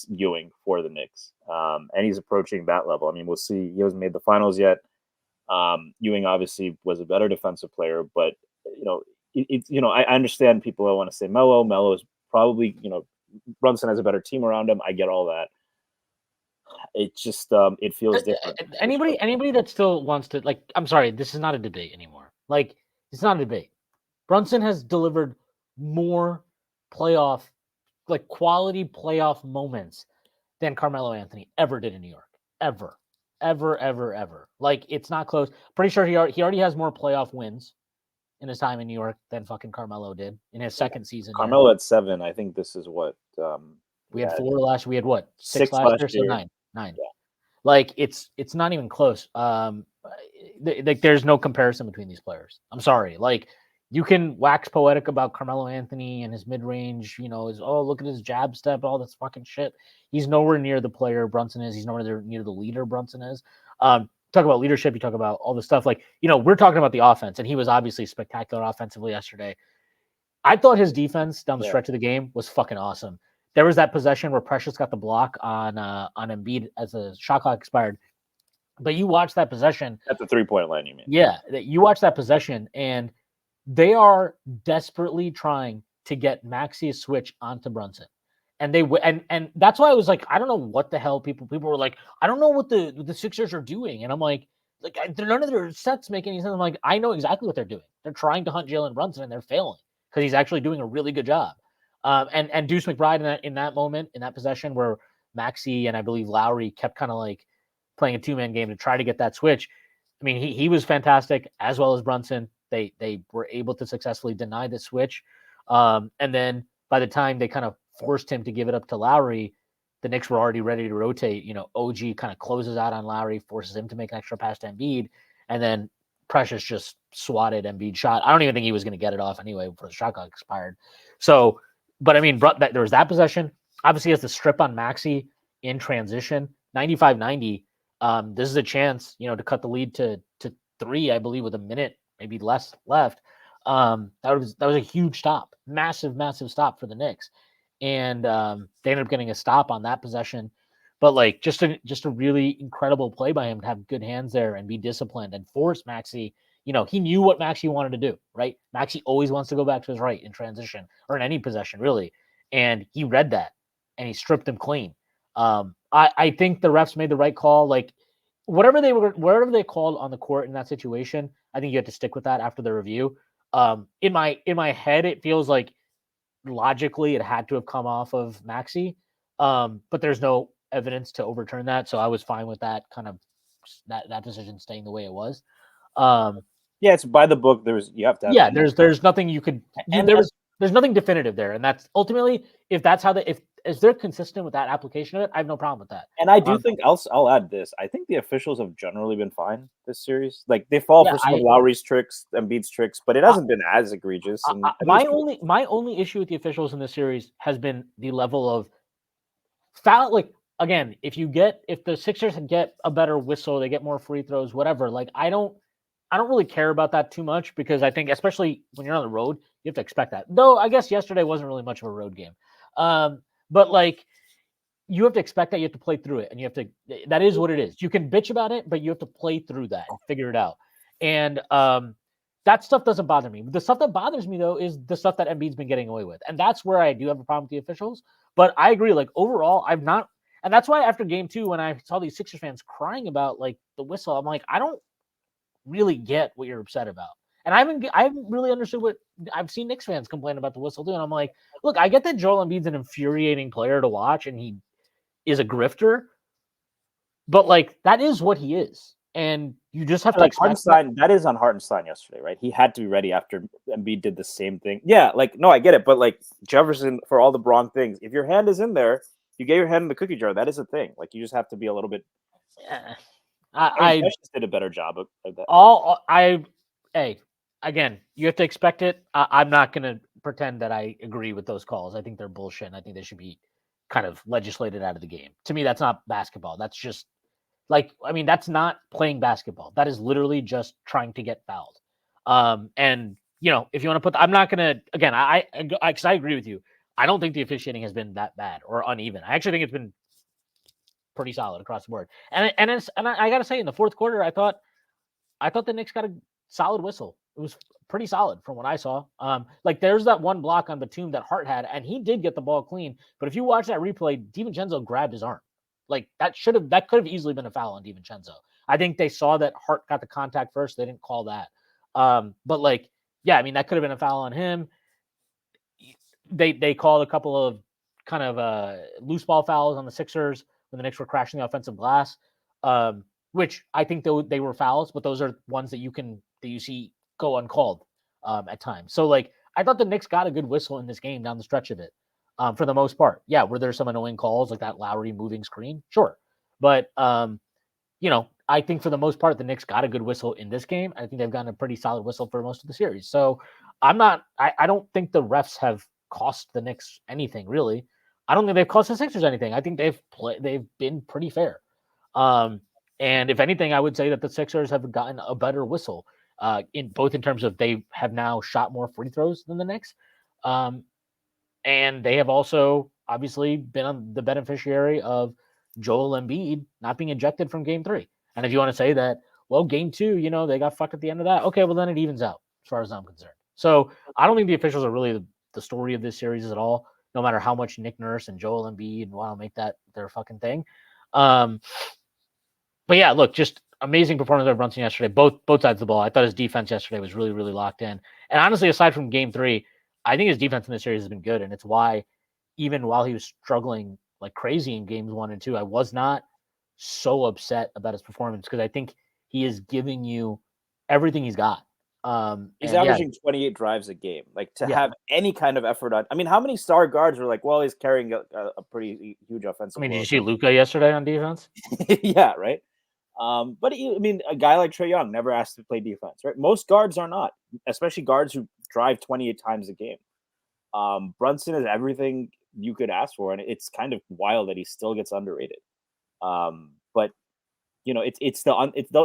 S2: Ewing for the Knicks. And he's approaching that level. I mean, we'll see. He hasn't made the finals yet. Ewing obviously was a better defensive player, but I understand people that want to say Melo. Melo is probably, Brunson has a better team around him. I get all that. It just it feels different.
S1: Anybody that still wants to, like, I'm sorry, this is not a debate anymore. Like, it's not a debate. Brunson has delivered more quality playoff moments than Carmelo Anthony ever did in New York. Ever. Like, it's not close. Pretty sure he already has more playoff wins in his time in New York than fucking Carmelo did in his second season.
S2: Carmelo had 7. I think this is what
S1: we had 4 last. We had what 6 last year, so 9. Yeah. Like, it's not even close. There's no comparison between these players. I'm sorry. Like, you can wax poetic about Carmelo Anthony and his mid range. Look at his jab step, all this fucking shit. He's nowhere near the player Brunson is. He's nowhere near the leader Brunson is. Talk about leadership. You talk about all the stuff. Like, we're talking about the offense, and he was obviously spectacular offensively yesterday. I thought his defense down the stretch of the game was fucking awesome. There was that possession where Precious got the block on Embiid as the shot clock expired. But you watch that possession.
S2: At the 3-point line, you mean?
S1: Yeah. You watch that possession, and they are desperately trying to get Maxey a switch onto Brunson. And and that's why I was like, I don't know what the hell people were like, I don't know what the Sixers are doing. And I'm like none of their sets make any sense. I'm like, I know exactly what they're doing. They're trying to hunt Jalen Brunson, and they're failing because he's actually doing a really good job. And Deuce McBride in that moment, in that possession where Maxey and I believe Lowry kept kind of like playing a 2-man game to try to get that switch. I mean, he was fantastic, as well as Brunson. They were able to successfully deny the switch. And then by the time they kind of forced him to give it up to Lowry, the Knicks were already ready to rotate. OG kind of closes out on Lowry, forces him to make an extra pass to Embiid, and then Precious just swatted Embiid shot. I don't even think he was going to get it off anyway before the shot clock expired. So, but I mean, there was that possession. Obviously, he has the strip on Maxey in transition, 95-90. This is a chance, to cut the lead to 3, I believe, with a minute, maybe less left. That was a huge stop, massive stop for the Knicks, and they ended up getting a stop on that possession. But like just a really incredible play by him to have good hands there and be disciplined and force Maxey. He knew what Maxey wanted to do, right? Maxey always wants to go back to his right in transition or in any possession, really, and he read that and he stripped him clean. I think the refs made the right call. Like whatever they called on the court in that situation, I think you have to stick with that after the review. In my head, it feels like logically it had to have come off of Maxey, but there's no evidence to overturn that, so I was fine with that kind of that decision staying the way it was.
S2: Yeah, it's by the book. You have to have
S1: there's nothing you could there's nothing definitive there, and that's ultimately if they're consistent with that application of it, I have no problem with that.
S2: And I do think I'll add this. I think the officials have generally been fine this series. Like they fall for some of Lowry's tricks, Embiid's tricks, but it hasn't been as egregious.
S1: My only issue with the officials in this series has been the level of foul. Like again, if the Sixers get a better whistle, they get more free throws, whatever. Like I don't really care about that too much because I think especially when you're on the road, you have to expect that. Though I guess yesterday wasn't really much of a road game. But like you have to expect that, you have to play through it, and that is what it is. You can bitch about it, but you have to play through that and figure it out. And that stuff doesn't bother me. The stuff that bothers me though is the stuff that Embiid's been getting away with. And that's where I do have a problem with the officials. But I agree, like overall, I've not, and that's why after game 2, when I saw these Sixers fans crying about like the whistle, I'm like, I don't really get what you're upset about. And I haven't really understood what I've seen Knicks fans complain about the whistle too. And I'm like, look, I get that Joel Embiid's an infuriating player to watch and he is a grifter, but like that is what he is. And you just have to expect
S2: that is on Hartenstein yesterday, right? He had to be ready after Embiid did the same thing. Yeah, like no, I get it, but like Jefferson, for all the wrong things, if your hand is in there, you get your hand in the cookie jar. That is a thing. Like you just have to be a little bit. I just did a better job of that.
S1: Again, you have to expect it. I'm not going to pretend that I agree with those calls. I think they're bullshit. And I think they should be kind of legislated out of the game. To me, that's not basketball. That's just that's not playing basketball. That is literally just trying to get fouled. And if you want to I'm not going to, again, because I agree with you. I don't think the officiating has been that bad or uneven. I actually think it's been pretty solid across the board. And I got to say, in the fourth quarter, I thought the Knicks got a solid whistle. It was pretty solid from what I saw. Like there's that one block on Batum that Hart had, and he did get the ball clean. But if you watch that replay, DiVincenzo grabbed his arm. Like that could have easily been a foul on DiVincenzo. I think they saw that Hart got the contact first. They didn't call that. But like, yeah, I mean that could have been a foul on him. They called a couple of kind of loose ball fouls on the Sixers when the Knicks were crashing the offensive glass. Which I think they were fouls, but those are ones that you see go uncalled at times. So like I thought the Knicks got a good whistle in this game down the stretch of it, for the most part. Yeah, were there some annoying calls like that Lowry moving screen? Sure, but I think for the most part the Knicks got a good whistle in this game. I think they've gotten a pretty solid whistle for most of the series. So I don't think the refs have cost the Knicks anything really. I don't think they've cost the Sixers anything. I think they've been pretty fair. And if anything, I would say that the Sixers have gotten a better whistle, in terms of they have now shot more free throws than the Knicks. And they have also obviously been the beneficiary of Joel Embiid not being ejected from game 3. And if you want to say that, well, game 2, they got fucked at the end of that. Okay, well, then it evens out as far as I'm concerned. So I don't think the officials are really the story of this series at all, no matter how much Nick Nurse and Joel Embiid want to make that their fucking thing. But yeah, look, just amazing performance by Brunson yesterday. Both sides of the ball. I thought his defense yesterday was really, really locked in. And honestly, aside from game 3, I think his defense in this series has been good. And it's why, even while he was struggling like crazy in games 1 and 2, I was not so upset about his performance because I think he is giving you everything he's got.
S2: He's averaging 28 drives a game. Like to have any kind of effort on. I mean, how many star guards were like, well, he's carrying a pretty huge offensive.
S1: I mean, did you see Luka yesterday on defense?
S2: Yeah, right. But I mean, a guy like Trae Young never asked to play defense, right? Most guards are not, especially guards who drive 28 times a game. Brunson is everything you could ask for, and it's kind of wild that he still gets underrated. But you know,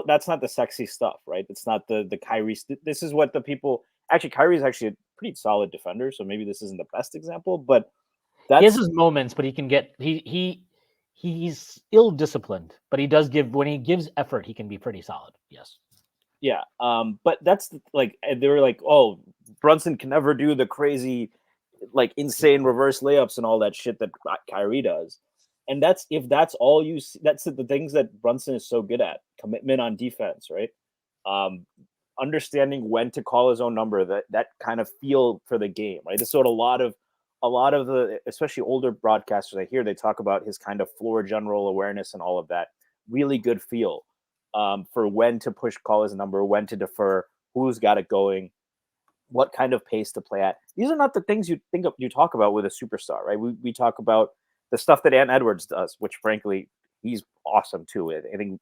S2: that's not the sexy stuff, right? It's not the Kyrie. This is what the people actually. Kyrie is actually a pretty solid defender, so maybe this isn't the best example, but
S1: He has
S2: that's
S1: his moments, but he can get he's ill disciplined, but he does give when he gives effort, he can be pretty solid. Yes.
S2: yeah. But that's like they were like, oh, Brunson can never do the crazy, like insane reverse layups and all that shit that Kyrie does. And that's if that's all you see, that's the things that Brunson is so good at: commitment on defense, right? Um, Understanding when to call his own number, that kind of feel for the game, right? This is what a lot of the especially older broadcasters I hear, they talk about his kind of floor general awareness and all of that. Really good feel for when to push, call his number, when to defer, who's got it going, what kind of pace to play at. These are not the things you talk about with a superstar, right? We talk about the stuff that Ant Edwards does, which frankly he's awesome too. I think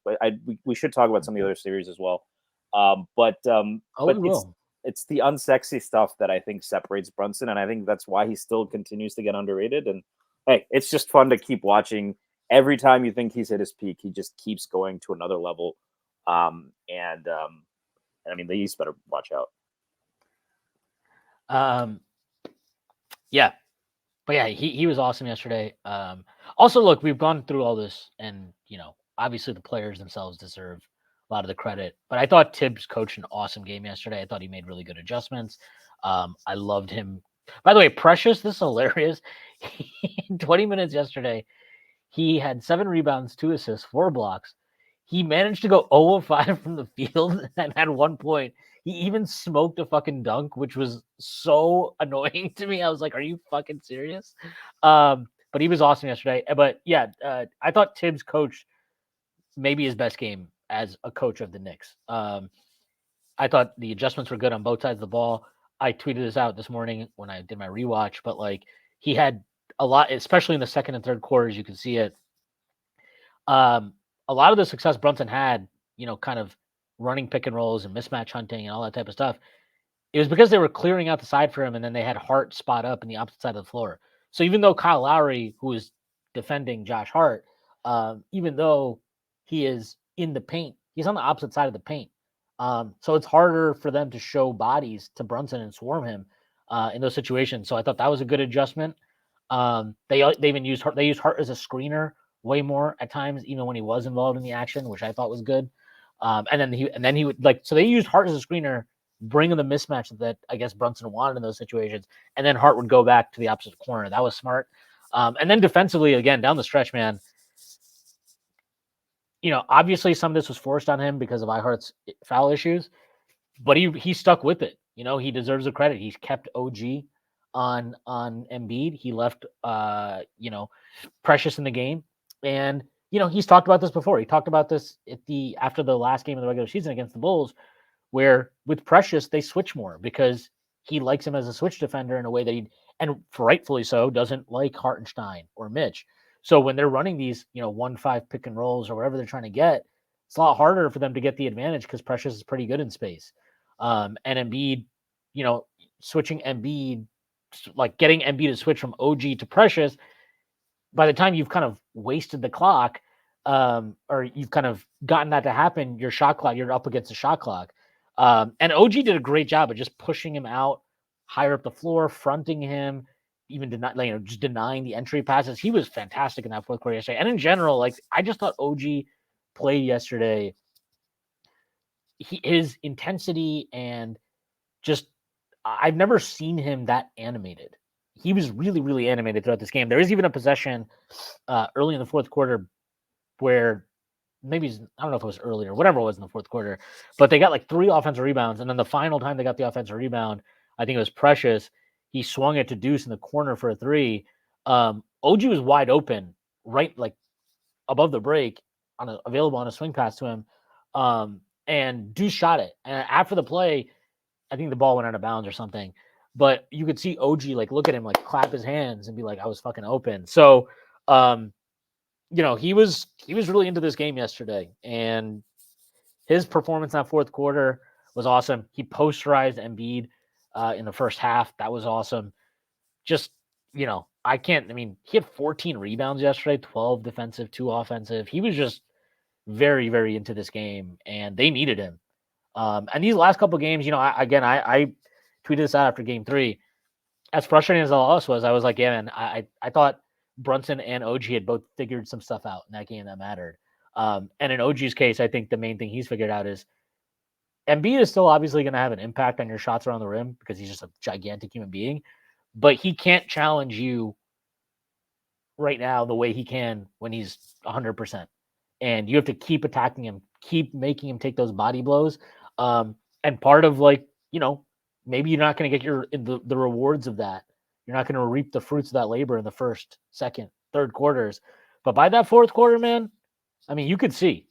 S2: we should talk about some of the other series as well. But
S1: we will.
S2: it's the unsexy stuff that I think separates Brunson, and I think that's why he still continues to get underrated. And hey, it's just fun to keep watching. Every time you think he's hit his peak, he just keeps going to another level. And I mean, the East better watch out.
S1: Yeah, but yeah, he was awesome yesterday. Also, look, we've gone through all this, and you know, obviously the players themselves deserve a lot of the credit. But I thought Thibs coached an awesome game yesterday. I thought he made really good adjustments. I loved him. By the way, Precious, this is hilarious. In 20 minutes yesterday, he had 7 rebounds, 2 assists, 4 blocks. He managed to go 0 of 5 from the field and had 1 point. He even smoked a fucking dunk, which was so annoying to me. I was like, are you fucking serious? But he was awesome yesterday. But yeah, I thought Thibs coached maybe his best game as a coach of the Knicks. I thought the adjustments were good on both sides of the ball. I tweeted this out this morning when I did my rewatch, but like he had a lot, especially in the second and third quarters, you can see it. A lot of the success Brunson had, you know, kind of running pick and rolls and mismatch hunting and all that type of stuff, it was because they were clearing out the side for him, and then they had Hart spot up in the opposite side of the floor. So even though Kyle Lowry, who is defending Josh Hart, even though he is in the paint, he's on the opposite side of the paint. So it's harder for them to show bodies to Brunson and swarm him in those situations. So I thought that was a good adjustment. They even used Hart. They used Hart as a screener way more at times, even when he was involved in the action, which I thought was good. And then he would like, so they used Hart as a screener, bringing the mismatch that I guess Brunson wanted in those situations, and then Hart would go back to the opposite corner. That was smart. And then defensively, again down the stretch, man. You know, obviously some of this was forced on him because of Hart's foul issues, but he stuck with it. You know, he deserves the credit. He's kept OG on Embiid. He left you know, Precious in the game. And, you know, he's talked about this before. He talked about this after the last game of the regular season against the Bulls, where with Precious, they switch more because he likes him as a switch defender in a way that and rightfully so, doesn't like Hartenstein or Mitch. So when they're running these, you know, 1-5 pick and rolls or whatever they're trying to get, it's a lot harder for them to get the advantage because Precious is pretty good in space. And Embiid, you know, switching Embiid, like getting Embiid to switch from OG to Precious, by the time you've kind of wasted the clock, or you've kind of gotten that to happen, your shot clock, you're up against the shot clock. And OG did a great job of just pushing him out higher up the floor, fronting him, even just denying the entry passes. He was fantastic in that fourth quarter yesterday. And in general, like I just thought OG played yesterday. His intensity and just I've never seen him that animated. He was really, really animated throughout this game. There is even a possession early in the fourth quarter where maybe I don't know if it was earlier, whatever it was in the fourth quarter, but they got like 3 offensive rebounds, and then the final time they got the offensive rebound, I think it was Precious. He swung it to Deuce in the corner for a 3. OG was wide open, right, like above the break, available on a swing pass to him, and Deuce shot it. And after the play, I think the ball went out of bounds or something, but you could see OG like look at him, like clap his hands and be like, "I was fucking open." So, he was really into this game yesterday, and his performance in that fourth quarter was awesome. He posterized Embiid in the first half. That was awesome. Just, I mean, he had 14 rebounds yesterday, 12 defensive, 2 offensive. He was just very, very into this game, and they needed him. And these last couple games, I tweeted this out after game 3. As frustrating as the loss was, I was like, yeah, man, I thought Brunson and OG had both figured some stuff out in that game that mattered. And in OG's case, I think the main thing he's figured out is Embiid is still obviously going to have an impact on your shots around the rim because he's just a gigantic human being, but he can't challenge you right now the way he can when he's 100%. And you have to keep attacking him, keep making him take those body blows. And part of maybe you're not going to get the rewards of that. You're not going to reap the fruits of that labor in the first, second, third quarters. But by that fourth quarter, man, I mean, you could see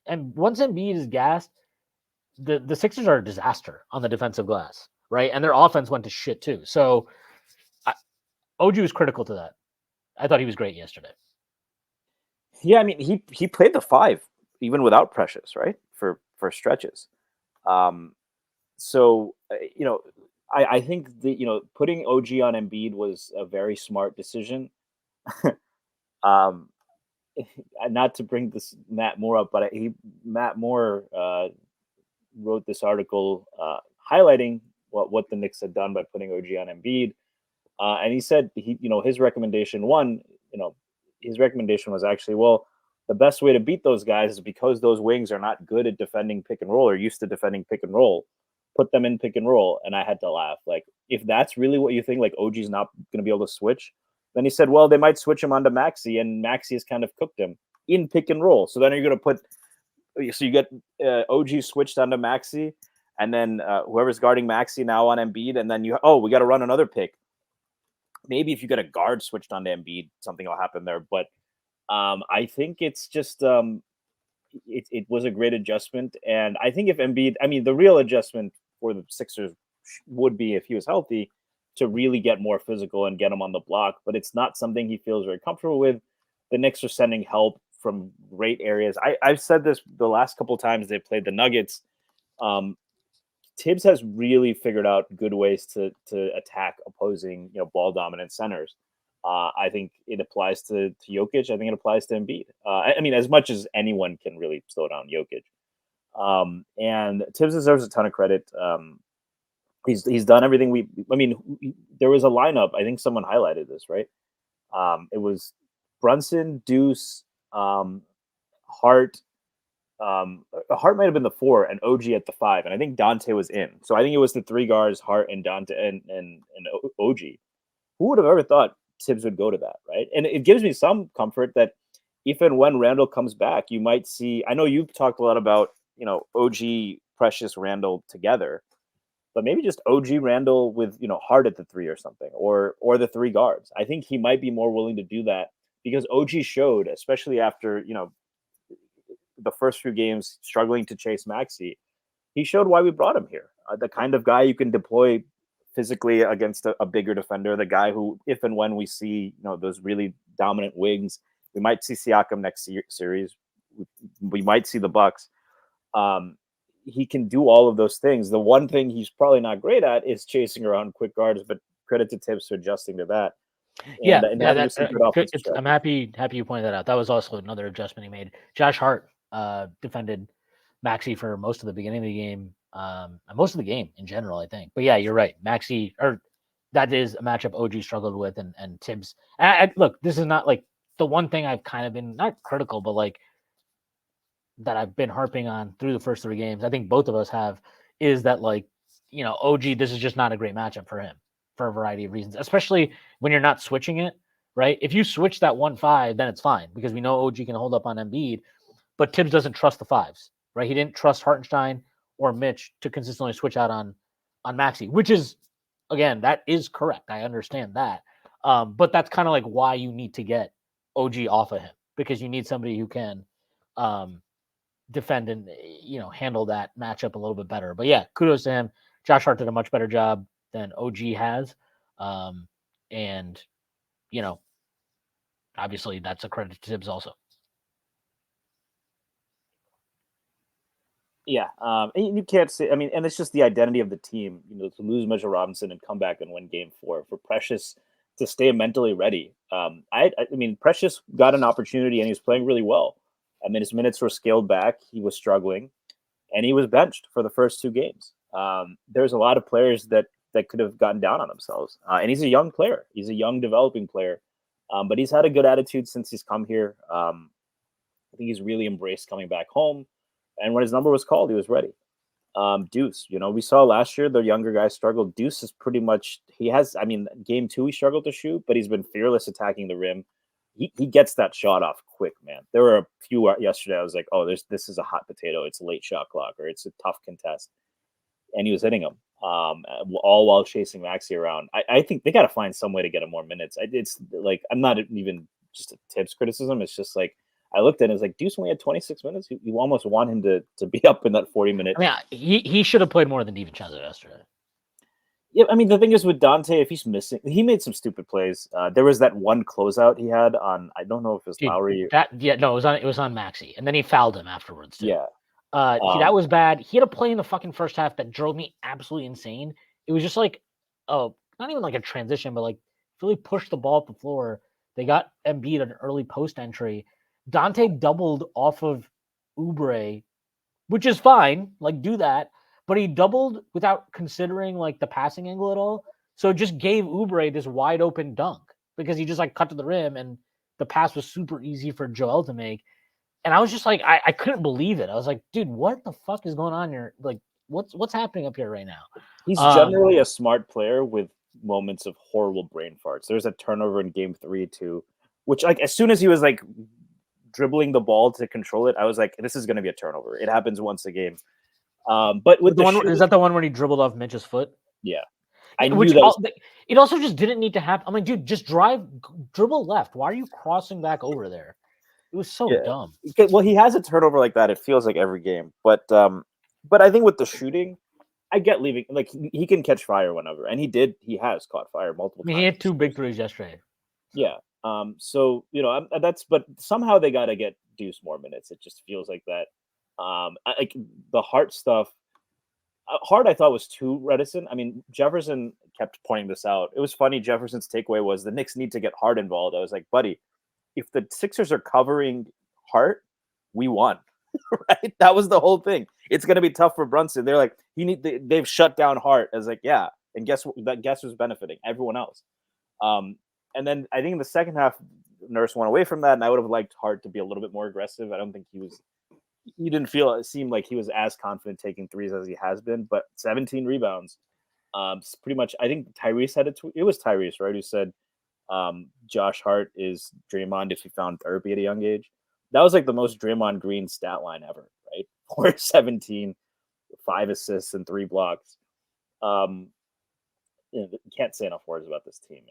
S1: and once Embiid is gassed, the Sixers are a disaster on the defensive glass, right? And their offense went to shit too. So OG was critical to that. I thought he was great yesterday.
S2: Yeah, I mean, he played the 5 even without Precious, right? For stretches. So I think putting OG on Embiid was a very smart decision. Not to bring this Matt Moore up, but Matt Moore wrote this article highlighting what the Knicks had done by putting OG on Embiid, and he said his recommendation was actually, well, the best way to beat those guys is because those wings are not good at defending pick and roll or used to defending pick and roll. Put them in pick and roll. And I had to laugh. Like, if that's really what you think, like OG's not going to be able to switch, then he said, well, they might switch him onto Maxey, and Maxey has kind of cooked him in pick and roll. So then you're going to so you get OG switched onto Maxey, and then whoever's guarding Maxey now on Embiid, and then we got to run another pick. Maybe if you get a guard switched onto Embiid, something will happen there. But I think it's just it was a great adjustment. And I think if Embiid, I mean, the real adjustment for the Sixers would be if he was healthy to really get more physical and get him on the block. But it's not something he feels very comfortable with. The Knicks are sending help from great areas. I've said this the last couple of times they played the Nuggets. Thibs has really figured out good ways to attack opposing ball dominant centers. I think it applies to Jokic. I think it applies to Embiid. I mean, as much as anyone can really slow down Jokic. And Thibs deserves a ton of credit. He's done everything there was a lineup. I think someone highlighted this, right? It was Brunson, Deuce, Hart. Hart might have been the 4 and OG at the 5, and I think Dante was in. So I think it was the 3 guards, Hart and Dante and OG. Who would have ever thought Thibs would go to that, right? And it gives me some comfort that if and when Randall comes back, you might see. I know you've talked a lot about OG, Precious, Randall together, but maybe just OG Randall with Hart at the 3 or something, or the 3 guards. I think he might be more willing to do that because OG showed, especially after the first few games struggling to chase Maxey, he showed why we brought him here. The kind of guy you can deploy physically against a bigger defender, the guy who, if and when we see those really dominant wings, we might see Siakam next series, we might see the Bucks. He can do all of those things. The one thing he's probably not great at is chasing around quick guards, but credit to Thibs for adjusting to that.
S1: I'm happy you pointed that out. That was also another adjustment he made. Josh Hart defended Maxey for most of the beginning of the game, and most of the game in general, I think. But yeah, you're right. Maxey, that is a matchup OG struggled with, and Thibs. Look, this is not like the one thing I've kind of been not critical, but like that I've been harping on through the first 3 games. I think both of us have is that OG. This is just not a great matchup for him for a variety of reasons, especially when you're not switching it. Right? If you switch that 1-5, then it's fine because we know OG can hold up on Embiid, but Thibs doesn't trust the 5s. Right? He didn't trust Hartenstein or Mitch to consistently switch out on Maxey, which is, again, that is correct. I understand that. But that's kind of like why you need to get OG off of him because you need somebody who can defend and handle that matchup a little bit better. But yeah, kudos to him. Josh Hart did a much better job than OG has. And obviously that's a credit to Thibs also.
S2: Yeah, and you can't say. I mean, and it's just the identity of the team. To lose Mitchell Robinson and come back and win Game 4 for Precious to stay mentally ready. I mean, Precious got an opportunity and he was playing really well. I mean, his minutes were scaled back. He was struggling, and he was benched for the first 2 games. There's a lot of players that could have gotten down on themselves, and he's a young player. He's a young developing player, but he's had a good attitude since he's come here. I think he's really embraced coming back home. And when his number was called, he was ready. Deuce, we saw last year the younger guys struggled. Deuce is pretty much I mean, Game 2 he struggled to shoot, but he's been fearless attacking the rim. He gets that shot off quick, man. There were a few yesterday. I was like, oh, this is a hot potato. It's a late shot clock or it's a tough contest, and he was hitting them. All while chasing Maxey around. I think they got to find some way to get him more minutes. It's like I'm not even just a Tibbs criticism. It's just like I looked at it and was like, Deuce only had 26 minutes. You almost want him to be up in that 40-minute.
S1: I mean, he should have played more than DiVincenzo yesterday.
S2: Yeah, I mean, the thing is with Dante, if he's missing, he made some stupid plays. There was that one closeout he had on, I don't know if it was Lowry.
S1: It was on Maxey, and then he fouled him afterwards too.
S2: Yeah.
S1: That was bad. He had a play in the fucking first half that drove me absolutely insane. It was just like, not even like a transition, but like Philly pushed the ball up the floor. They got Embiid an early post entry. Dante doubled off of Oubre, which is fine. Like, do that. But he doubled without considering like the passing angle at all. So it just gave Oubre this wide open dunk because he just like cut to the rim and the pass was super easy for Joel to make. And I was just like, I couldn't believe it. I was like, dude, what the fuck is going on here? Like, what's happening up here right now?
S2: He's generally a smart player with moments of horrible brain farts. There's a turnover in Game 3 too, which like as soon as he was like dribbling the ball to control it, I was like, this is going to be a turnover. It happens once a game. But with
S1: is that the one when he dribbled off Mitch's foot?
S2: Yeah.
S1: It also just didn't need to happen. I mean, dude, just dribble left. Why are you crossing back over there? It was so dumb.
S2: Well, he has a turnover like that. It feels like every game. But I think with the shooting, I get leaving. Like he can catch fire whenever, and he did. He has caught fire multiple times.
S1: He had 2 big threes yesterday.
S2: Yeah. So but somehow they got to get Deuce more minutes. It just feels like that. Like the Hart stuff. Hart, I thought was too reticent. I mean, Jefferson kept pointing this out. It was funny. Jefferson's takeaway was the Knicks need to get Hart involved. I was like, buddy, if the Sixers are covering Hart, we won. Right? That was the whole thing. It's going to be tough for Brunson. They're like, they've shut down Hart. I was like, yeah. And guess who's benefiting? Everyone else. And then I think in the second half, Nurse went away from that, and I would have liked Hart to be a little bit more aggressive. I don't think he didn't feel it seemed like he was as confident taking threes as he has been, but 17 rebounds. Pretty much, I think Tyrese had it was Tyrese, right, who said Josh Hart is Draymond if he found therapy at a young age. That was like the most Draymond Green stat line ever, right? 4-17, 5 assists and 3 blocks. You can't say enough words about this team,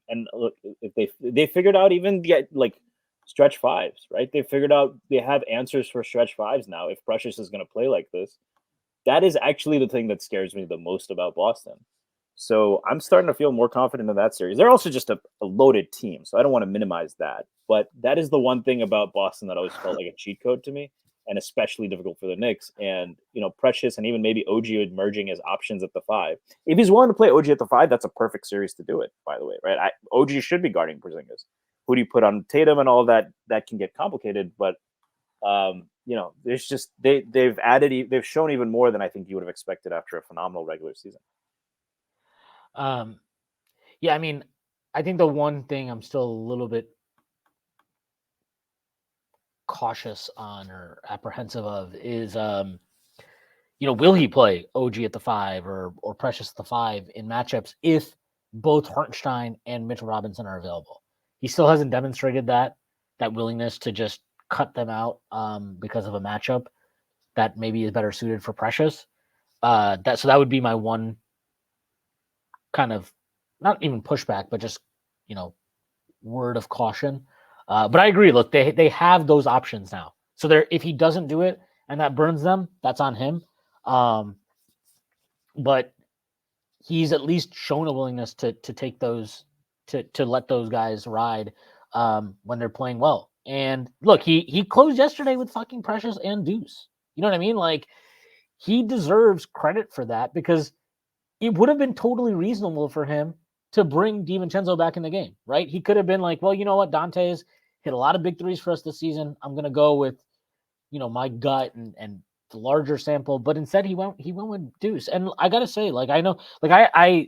S2: and look, if they figured out even like stretch 5s, right? They figured out they have answers for stretch 5s now. If Precious is going to play like this, that is actually the thing that scares me the most about Boston. So I'm starting to feel more confident in that series. They're also just a loaded team, so I don't want to minimize that. But that is the one thing about Boston that always felt like a cheat code to me, and especially difficult for the Knicks. And Precious and even maybe OG emerging as options at the 5. If he's willing to play OG at the 5, that's a perfect series to do it. By the way, right? OG should be guarding Porzingis. Who do you put on Tatum and all that? That can get complicated, but there's just they've shown even more than I think you would have expected after a phenomenal regular season.
S1: Yeah, I mean, I think the one thing I'm still a little bit cautious on or apprehensive of is, will he play OG at the 5 or Precious at the 5 in matchups if both Hartenstein and Mitchell Robinson are available? He still hasn't demonstrated that willingness to just cut them out because of a matchup that maybe is better suited for Precious. So that would be my one kind of not even pushback, but just word of caution. But I agree. Look, they have those options now. So if he doesn't do it and that burns them, that's on him. But he's at least shown a willingness to take those to let those guys ride. when they're playing well. And look, he closed yesterday with fucking Precious and Deuce. You know what I mean? Like, he deserves credit for that because it would have been totally reasonable for him to bring DiVincenzo back in the game, right? He could have been like, well, you know what? Dante's hit a lot of big threes for us this season. I'm going to go with, my gut and the larger sample. But instead he went with Deuce. And I got to say, like, I know, like I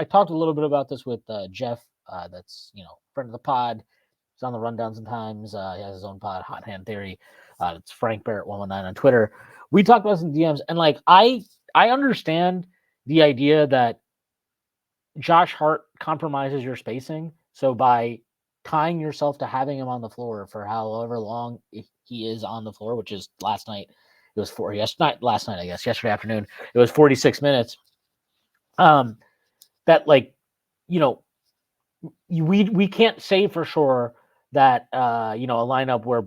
S1: talked a little bit about this with Jeff, that's, friend of the pod. He's on the rundown sometimes. He has his own pod, Hot Hand Theory. It's Frank Barrett 119 on Twitter. We talked about some DMs, and like I understand the idea that Josh Hart compromises your spacing. So by tying yourself to having him on the floor for however long he is on the floor, which is last night, it was not last night, I guess, yesterday afternoon, it was 46 minutes. That like, we can't say for sure that a lineup where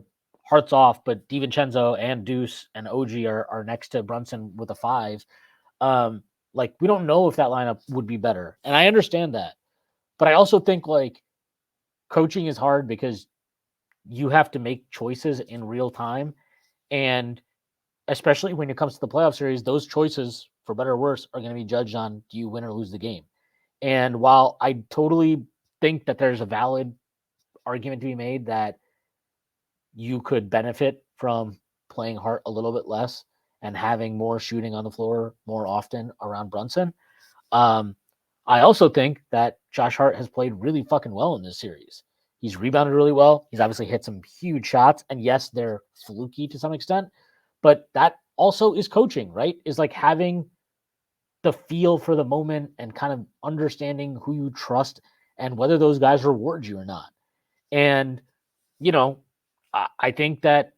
S1: Hart's off, but DiVincenzo and Deuce and OG are next to Brunson with a 5. Like, we don't know if that lineup would be better, and I understand that, but I also think like coaching is hard because you have to make choices in real time, and especially when it comes to the playoff series, those choices, for better or worse, are going to be judged on do you win or lose the game. And while I totally think that there's a valid argument to be made that you could benefit from playing Hart a little bit less and having more shooting on the floor more often around Brunson, I also think that Josh Hart has played really fucking well in this series. He's rebounded really well. He's obviously hit some huge shots, and yes, they're fluky to some extent, but that also is coaching, right? Is like having the feel for the moment and kind of understanding who you trust and whether those guys reward you or not. And, I think that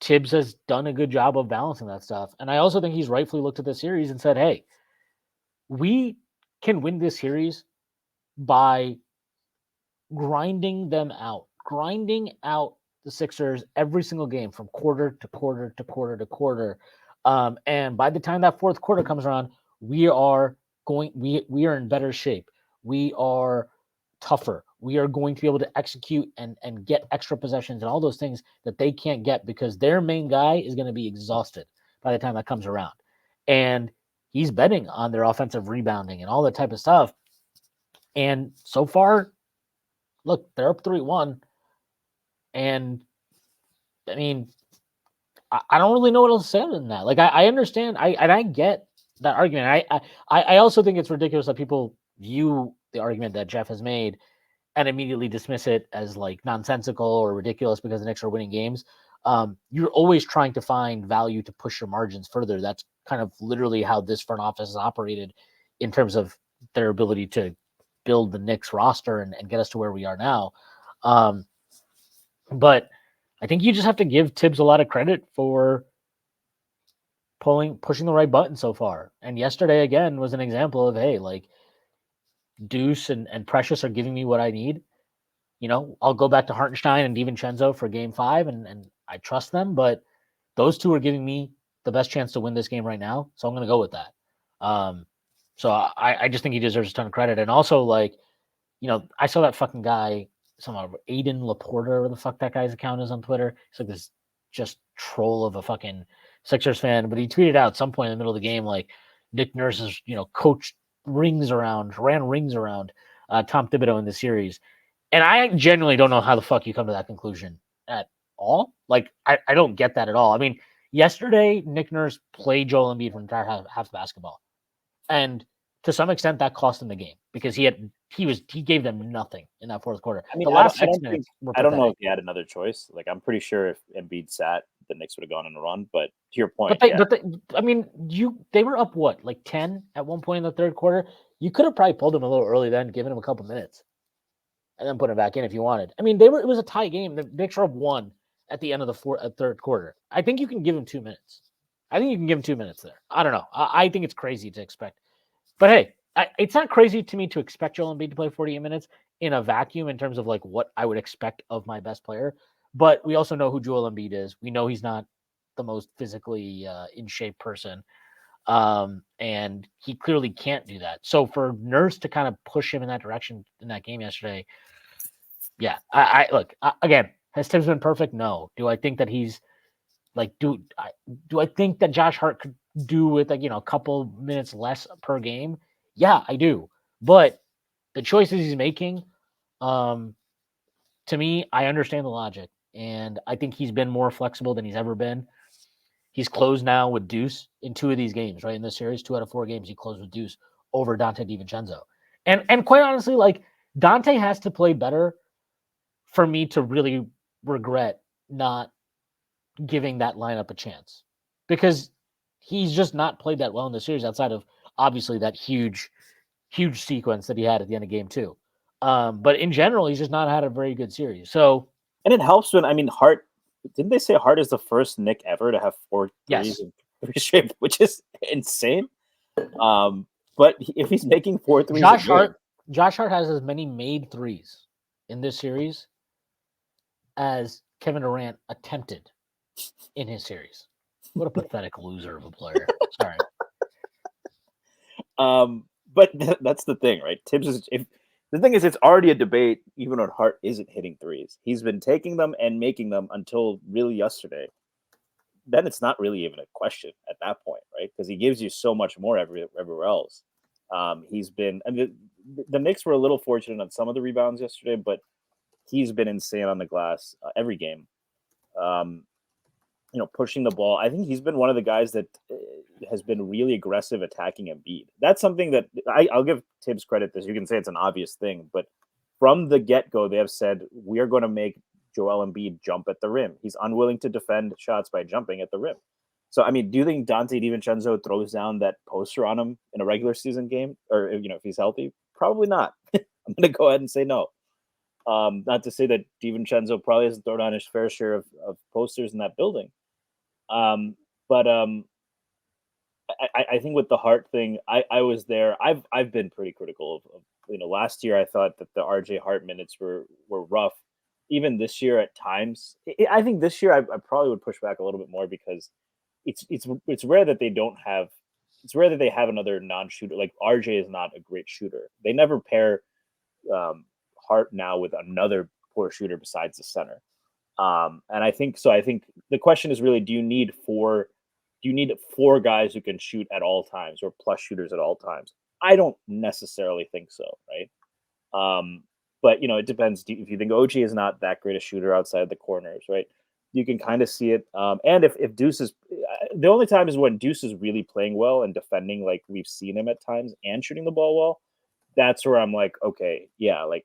S1: Thibs has done a good job of balancing that stuff. And I also think he's rightfully looked at the series and said, hey, we can win this series by grinding out the Sixers every single game from quarter to quarter to quarter to quarter. And by the time that fourth quarter comes around, we are in better shape. We are tougher. We are going to be able to execute and get extra possessions and all those things that they can't get because their main guy is going to be exhausted by the time that comes around. And he's betting on their offensive rebounding and all that type of stuff. And so far, look, they're up 3-1. And I mean, I don't really know what else to say other than that. Like, I understand. I get that argument. I also think it's ridiculous that people view the argument that Jeff has made and immediately dismiss it as like nonsensical or ridiculous because the Knicks are winning games. You're always trying to find value to push your margins further. That's kind of literally how this front office has operated in terms of their ability to build the Knicks roster and get us to where we are now. But I think you just have to give Thibs a lot of credit for pushing the right button so far. And yesterday, again, was an example of, hey, like Deuce and Precious are giving me what I need. I'll go back to Hartenstein and DiVincenzo for game 5, and I trust them, but those two are giving me the best chance to win this game right now. So I'm going to go with that. So I just think he deserves a ton of credit. And also, like, I saw that fucking guy, some Aiden Laporta, or the fuck that guy's account is on Twitter. He's like this just troll of a fucking Sixers fan, but he tweeted out at some point in the middle of the game, like, Nick Nurse's, coach ran rings around Tom Thibodeau in the series. And I genuinely don't know how the fuck you come to that conclusion at all. Like, I don't get that at all. I mean, yesterday, Nick Nurse played Joel Embiid for an entire half of basketball. And to some extent, that cost him the game because he gave them nothing in that fourth quarter.
S2: I mean,
S1: the last 6 minutes,
S2: I don't know if he had another choice. Like, I'm pretty sure if Embiid sat, the Knicks would have gone on a run. But to your point,
S1: I mean, they were up what, like 10 at one point in the third quarter. You could have probably pulled him a little early then, given him a couple minutes, and then put him back in if you wanted. I mean, it was a tie game. The Knicks were up 1 at the end of the third quarter. I think you can give him 2 minutes. I think you can give him 2 minutes there. I don't know. I think it's crazy to expect. But hey, it's not crazy to me to expect Joel Embiid to play 48 minutes in a vacuum in terms of like what I would expect of my best player. But we also know who Joel Embiid is. We know he's not the most physically in shape person. And he clearly can't do that. So for Nurse to kind of push him in that direction in that game yesterday, Yeah. I look again. Has Thibs been perfect? No. Do I think that he's like do I think that Josh Hart could do with like a couple minutes less per game? Yeah, I do. But the choices he's making, to me, I understand the logic, and I think he's been more flexible than he's ever been. He's closed now with Deuce in 2 of these games, right? In this series, 2 out of 4 games, he closed with Deuce over Dante DiVincenzo. And quite honestly, like Dante has to play better for me to really regret not giving that lineup a chance because he's just not played that well in the series outside of obviously that huge sequence that he had at the end of game 2. But in general, he's just not had a very good series. So,
S2: And it helps when Hart. Didn't they say Hart is the first Nick ever to have 4 threes
S1: yes,
S2: in 3 straight, which is insane. But if he's making 4 threes a
S1: Josh
S2: game,
S1: Hart has as many made threes in this series as Kevin Durant attempted in his series. What a pathetic loser of a player. Sorry.
S2: but that's the thing, right? Tibbs is if the thing is, it's already a debate. Even when Hart isn't hitting threes, he's been taking them and making them until really yesterday. Then it's not really even a question at that point, right? Because he gives you so much more everywhere else. He's been, and the Knicks were a little fortunate on some of the rebounds yesterday, but he's been insane on the glass every game. Pushing the ball. I think he's been one of the guys that has been really aggressive attacking Embiid. That's something that I'll give Tibbs credit. This you can say it's an obvious thing, but from the get-go, they have said we are going to make Joel Embiid jump at the rim. He's unwilling to defend shots by jumping at the rim. So, do you think Dante DiVincenzo throws down that poster on him in a regular season game, or if he's healthy? Probably not. I'm going to go ahead and say no. Not to say that DiVincenzo probably hasn't thrown on his fair share of posters in that building. But I think with the Hart thing, I was there. I've been pretty critical of last year I thought that the RJ Hart minutes were rough. Even this year at times, I think this year I probably would push back a little bit more because it's rare that they don't have. It's rare that they have another non-shooter. Like RJ is not a great shooter. They never pair Hart now with another poor shooter besides the center. And I think so. I think the question is really: do you need 4 guys who can shoot at all times or plus shooters at all times? I don't necessarily think so, right? But it depends. If you think OG is not that great a shooter outside the corners, right? You can kind of see it. And if Deuce is the only time is when Deuce is really playing well and defending like we've seen him at times and shooting the ball well. That's where I'm like, okay, yeah, like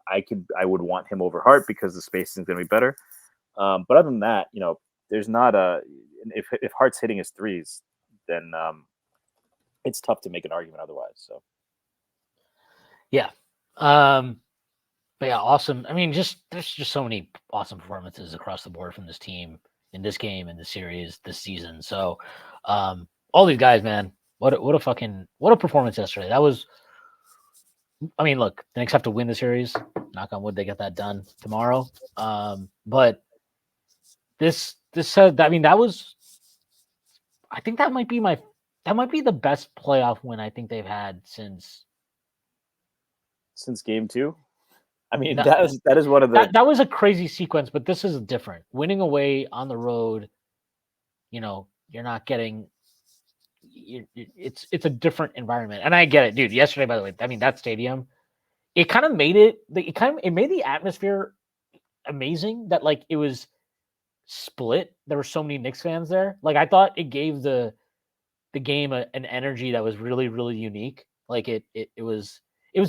S2: I would want him over Hart because the spacing is going to be better. But other than that, there's not if Hart's hitting his threes, then it's tough to make an argument otherwise. So,
S1: Yeah. But yeah, awesome. There's just so many awesome performances across the board from this team in this game, in the series, this season. So, all these guys, man, what a performance yesterday. That was, look, the Knicks have to win the series. Knock on wood, they get that done tomorrow. But this said, that was, I think that might be the best playoff win I think they've had since
S2: game 2.
S1: No,
S2: that is one of the
S1: that was a crazy sequence, but this is different. Winning away on the road, you're not getting. It's a different environment, and I get it, dude. Yesterday, by the way, that stadium, it kind of made it. It made the atmosphere amazing. That like it was split. There were so many Knicks fans there. Like I thought it gave the game an energy that was really really unique. Like it was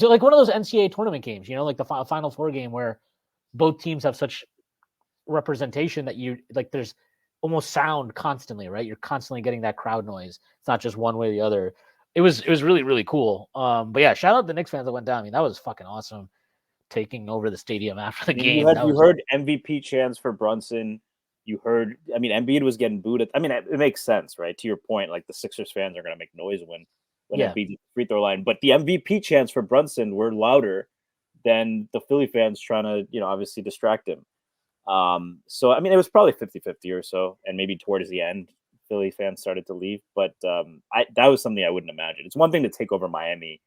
S1: like one of those NCAA tournament games, like the Final Four game where both teams have such representation that you like there's almost sound constantly, right? You're constantly getting that crowd noise. It's not just one way or the other. It was really really cool. But yeah, shout out the Knicks fans that went down. That was fucking awesome. Taking over the stadium after the game.
S2: You heard MVP chants for Brunson. You heard, Embiid was getting booed. It makes sense, right? To your point, like the Sixers fans are going to make noise when Embiid free throw line, but the MVP chants for Brunson were louder than the Philly fans trying to, obviously distract him. So it was probably 50-50 or so, and maybe towards the end, Philly fans started to leave. But that was something I wouldn't imagine. It's one thing to take over Miami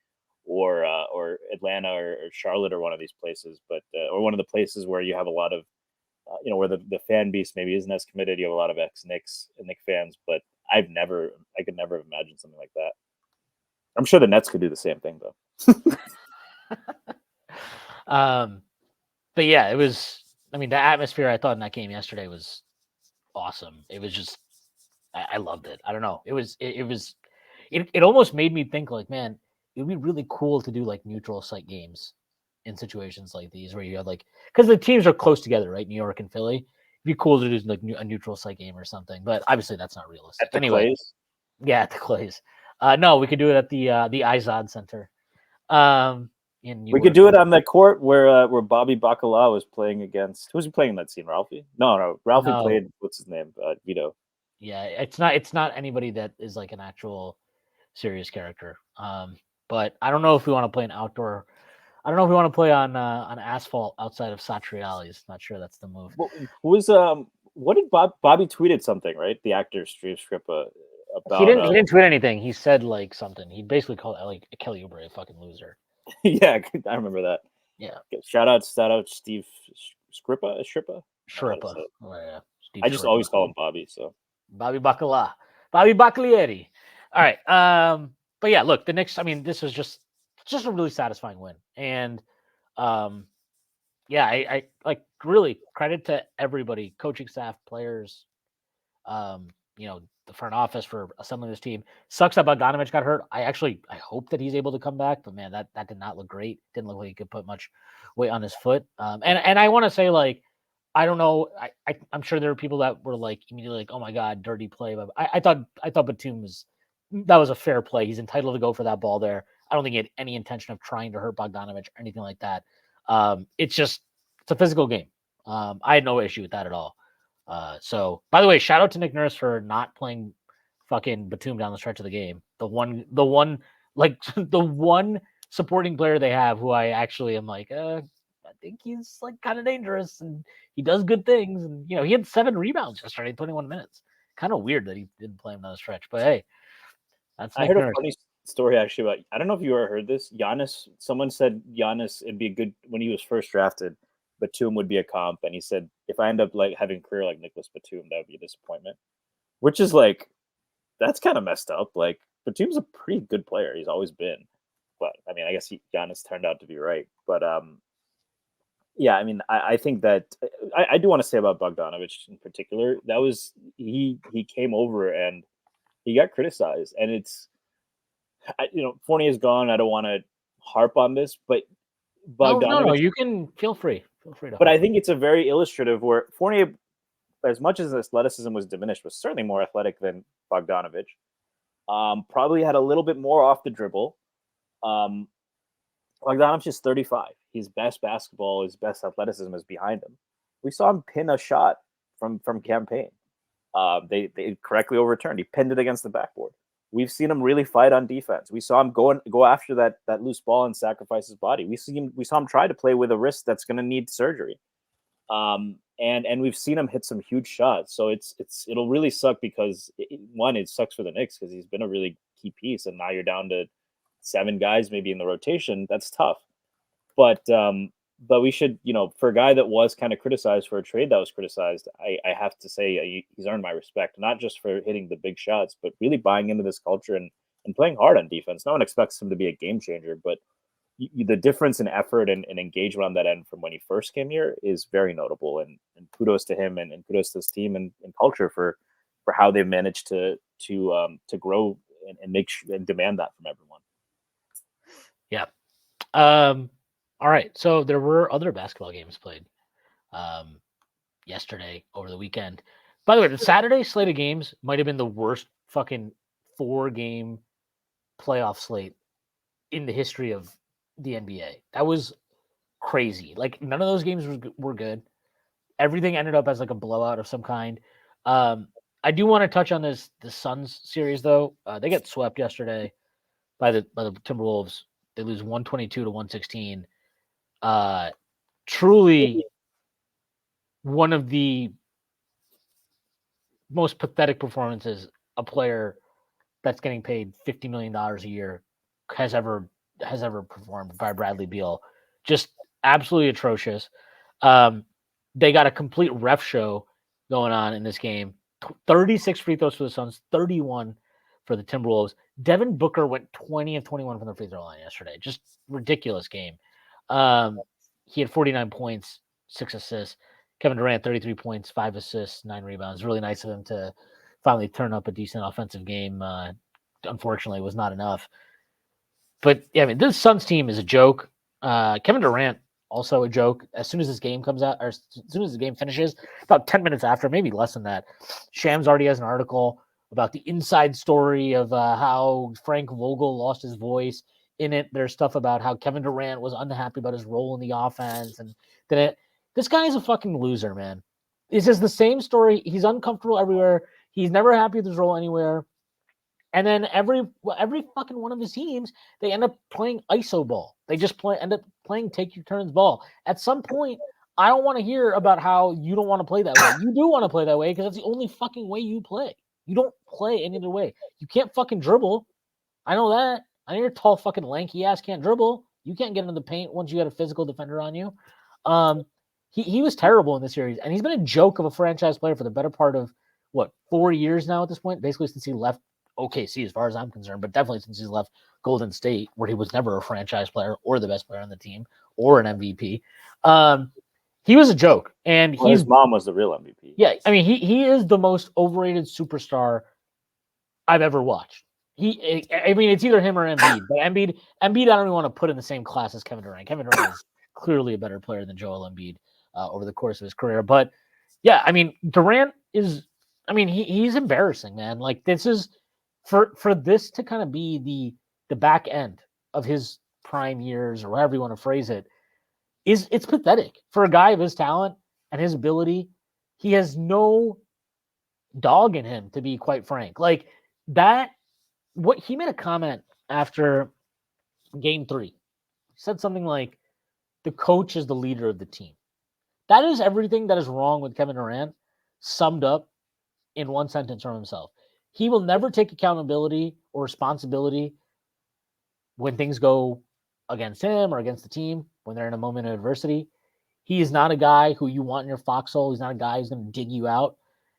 S2: or Atlanta or Charlotte or one of these places, but or one of the places where you have a lot of where the fan base maybe isn't as committed. You have a lot of ex-Knicks and Knicks fans, but I could never imagine something like that. I'm sure the Nets could do the same thing though.
S1: But yeah, it was. I mean, the atmosphere I thought in that game yesterday was awesome. It was just, I loved it. I don't know. It almost made me think like, man, it would be really cool to do like neutral site games in situations like these where you have like, because the teams are close together, right? New York and Philly. It'd be cool to do like a neutral site game or something, but obviously that's not realistic.
S2: At the
S1: Anyway,
S2: Clays?
S1: yeah, at the Clays. No, we could do it at the Izod Center. In New
S2: We could
S1: York.
S2: do it on the court where Bobby Bacala was playing against. Who was he playing in that scene? Ralphie? No. Ralphie
S1: No.
S2: played. What's his name? Vito.
S1: Yeah, it's not anybody that is like an actual serious character. But I don't know if we want to play an outdoor. I don't know if we want to play on asphalt outside of Satriali's. Not sure that's the move.
S2: Who was What did Bobby tweeted something, right? The actor Steve Scrippa about.
S1: He didn't tweet anything. He said like something. He basically called like Kelly Oubre a fucking loser.
S2: Yeah, I remember that.
S1: Yeah.
S2: Shout out Steve Scrippa.
S1: Shrippa. Oh, yeah.
S2: I just always call him Bobby. So
S1: Bobby Bacalieri. All right. But yeah, look, the Knicks. I mean, this was just a really satisfying win, and yeah, I like really credit to everybody, coaching staff, players, the front office for assembling this team. Sucks that Bogdanovich got hurt. I hope that he's able to come back, but man, that did not look great. Didn't look like he could put much weight on his foot. And I want to say, like, I don't know. I'm sure there are people that were like immediately like, oh my God, dirty play. But I thought Batum was a fair play. He's entitled to go for that ball there. I don't think he had any intention of trying to hurt Bogdanovich or anything like that. It's a physical game. I had no issue with that at all. So by the way, shout out to Nick Nurse for not playing fucking Batum down the stretch of the game. The one supporting player they have who I actually am like, I think he's like kind of dangerous and he does good things. And he had 7 rebounds yesterday in 21 minutes. Kind of weird that he didn't play him down the stretch, but hey, that's Nick
S2: I heard
S1: Nurse.
S2: a funny story actually about. I don't know if you ever heard this. Giannis. Someone said Giannis. It'd be a good when he was first drafted. Batum would be a comp, and he said if I end up like having a career like Nicholas Batum, that would be a disappointment. Which is like, that's kind of messed up. Like Batum's a pretty good player. He's always been, but I mean, I guess Giannis turned out to be right. But yeah, I mean, I think that I do want to say about Bogdanovich in particular. That was he came over and he got criticized, and it's Fournier's gone. I don't want to harp on this, but Bogdanovich.
S1: No, you can feel free.
S2: But I think it's a very illustrative where Fournier, as much as athleticism was diminished, was certainly more athletic than Bogdanovich. Probably had a little bit more off the dribble. Bogdanovich is 35. His best basketball, his best athleticism is behind him. We saw him pin a shot from campaign. They correctly overturned. He pinned it against the backboard. We've seen him really fight on defense. We saw him go after that loose ball and sacrifice his body. We saw him try to play with a wrist that's going to need surgery. And we've seen him hit some huge shots. So it'll really suck because it sucks for the Knicks because he's been a really key piece, and now you're down to 7 guys maybe in the rotation. That's tough. But we should, for a guy that was kind of criticized for a trade that was criticized, I have to say he's earned my respect, not just for hitting the big shots, but really buying into this culture and playing hard on defense. No one expects him to be a game changer, but the difference in effort and engagement on that end from when he first came here is very notable. And kudos to him and kudos to his team and culture for how they've managed to grow and demand that from everyone.
S1: Yeah. All right. So there were other basketball games played yesterday over the weekend. By the way, the Saturday slate of games might have been the worst fucking 4-game playoff slate in the history of the NBA. That was crazy. Like none of those games were good. Everything ended up as like a blowout of some kind. I do want to touch on the Suns series though. They got swept yesterday by the Timberwolves. They lose 122 to 116. Truly one of the most pathetic performances a player that's getting paid $50 million a year has ever has ever performed by Bradley Beal. Just absolutely atrocious. They got a complete ref show going on in this game. 36 free throws for the Suns, 31 for the Timberwolves. Devin Booker went 20 of 21 from the free throw line yesterday. Just ridiculous game. He had 49 points, 6 assists. Kevin Durant, 33 points, 5 assists, 9 rebounds. Really nice of him to finally turn up a decent offensive game. Unfortunately, it was not enough. But yeah, I mean, this Suns team is a joke. Kevin Durant, also a joke. As soon as this game comes out, or as soon as the game finishes, about 10 minutes after, maybe less than that, Shams already has an article about the inside story of how Frank Vogel lost his voice. In it, there's stuff about how Kevin Durant was unhappy about his role in the offense, and this guy is a fucking loser, man. It's just the same story. He's uncomfortable everywhere. He's never happy with his role anywhere. And then every fucking one of his teams, they end up playing ISO ball. They just end up playing take your turns ball. At some point, I don't want to hear about how you don't want to play that way. You do want to play that way because that's the only fucking way you play. You don't play any other way. You can't fucking dribble. I know that. I know you're tall, fucking lanky ass can't dribble. You can't get into the paint once you got a physical defender on you. He was terrible in this series, and he's been a joke of a franchise player for the better part of 4 years now at this point, basically since he left OKC, as far as I'm concerned, but definitely since he's left Golden State, where he was never a franchise player or the best player on the team or an MVP. He was a joke, and
S2: his mom was the real MVP.
S1: Yeah, I mean, he is the most overrated superstar I've ever watched. I mean, it's either him or Embiid, but Embiid, I don't even want to put in the same class as Kevin Durant. Kevin Durant is clearly a better player than Joel Embiid over the course of his career. But yeah, I mean, Durant is, I mean, he's embarrassing, man. Like, this is for this to kind of be the back end of his prime years, or however you want to phrase it, it's pathetic for a guy of his talent and his ability. He has no dog in him, to be quite frank. Like that, what he made a comment after game 3. He said something like, the coach is the leader of the team. That is everything that is wrong with Kevin Durant summed up in one sentence from himself. He will never take accountability or responsibility when things go against him or against the team, when they're in a moment of adversity. He is not a guy who you want in your foxhole. He's not a guy who's going to dig you out.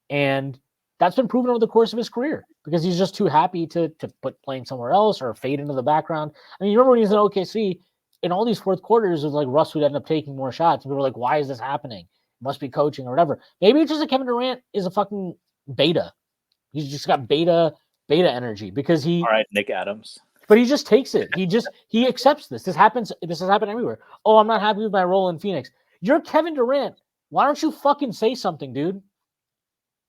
S1: And that's been proven over the course of his career because he's just too happy to put playing somewhere else or fade into the background. I mean, you remember when he was in OKC, in all these fourth quarters, it was like Russ would end up taking more shots. And people were like, why is this happening? It must be coaching or whatever. Maybe it's just that Kevin Durant is a fucking beta. He's just got beta energy because
S2: All right, Nick Adams.
S1: But he just takes it. He accepts this. This happens. This has happened everywhere. Oh, I'm not happy with my role in Phoenix. You're Kevin Durant. Why don't you fucking say something, dude?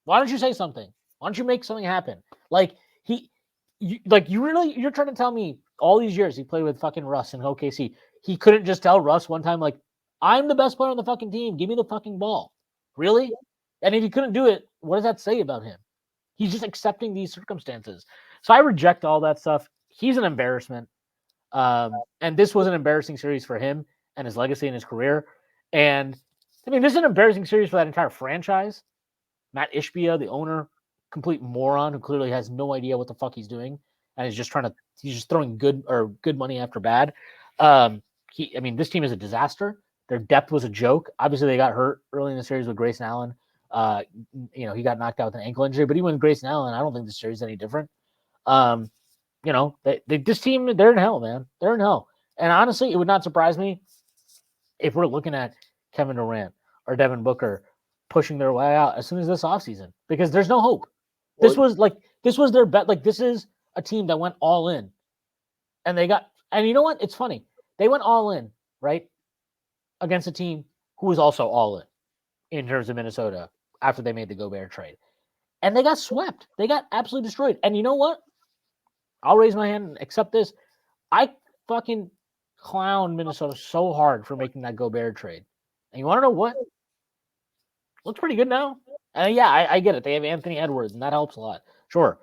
S1: Why don't you say something? Why don't you make something happen? Like you're trying to tell me all these years he played with fucking Russ in OKC. He couldn't just tell Russ one time, like, I'm the best player on the fucking team. Give me the fucking ball. Really? And if he couldn't do it, what does that say about him? He's just accepting these circumstances. So I reject all that stuff. He's an embarrassment. And this was an embarrassing series for him and his legacy and his career. And I mean, this is an embarrassing series for that entire franchise. Matt Ishbia, the owner, complete moron who clearly has no idea what the fuck he's doing and is just he's just throwing good money after bad. This team is a disaster. Their depth was a joke. Obviously, they got hurt early in the series with Grayson Allen. He got knocked out with an ankle injury, but even with Grayson Allen, I don't think the series is any different. This team, they're in hell, man. They're in hell. And honestly, it would not surprise me if we're looking at Kevin Durant or Devin Booker pushing their way out as soon as this offseason, because there's no hope. This was their bet. Like, this is a team that went all in, and and you know what? It's funny. They went all in, right? Against a team who was also all in terms of Minnesota after they made the Gobert trade. And they got swept. They got absolutely destroyed. And you know what? I'll raise my hand and accept this. I fucking clown Minnesota so hard for making that Gobert trade. And you want to know what? Looks pretty good now. Yeah, I get it. They have Anthony Edwards, and that helps a lot. Sure.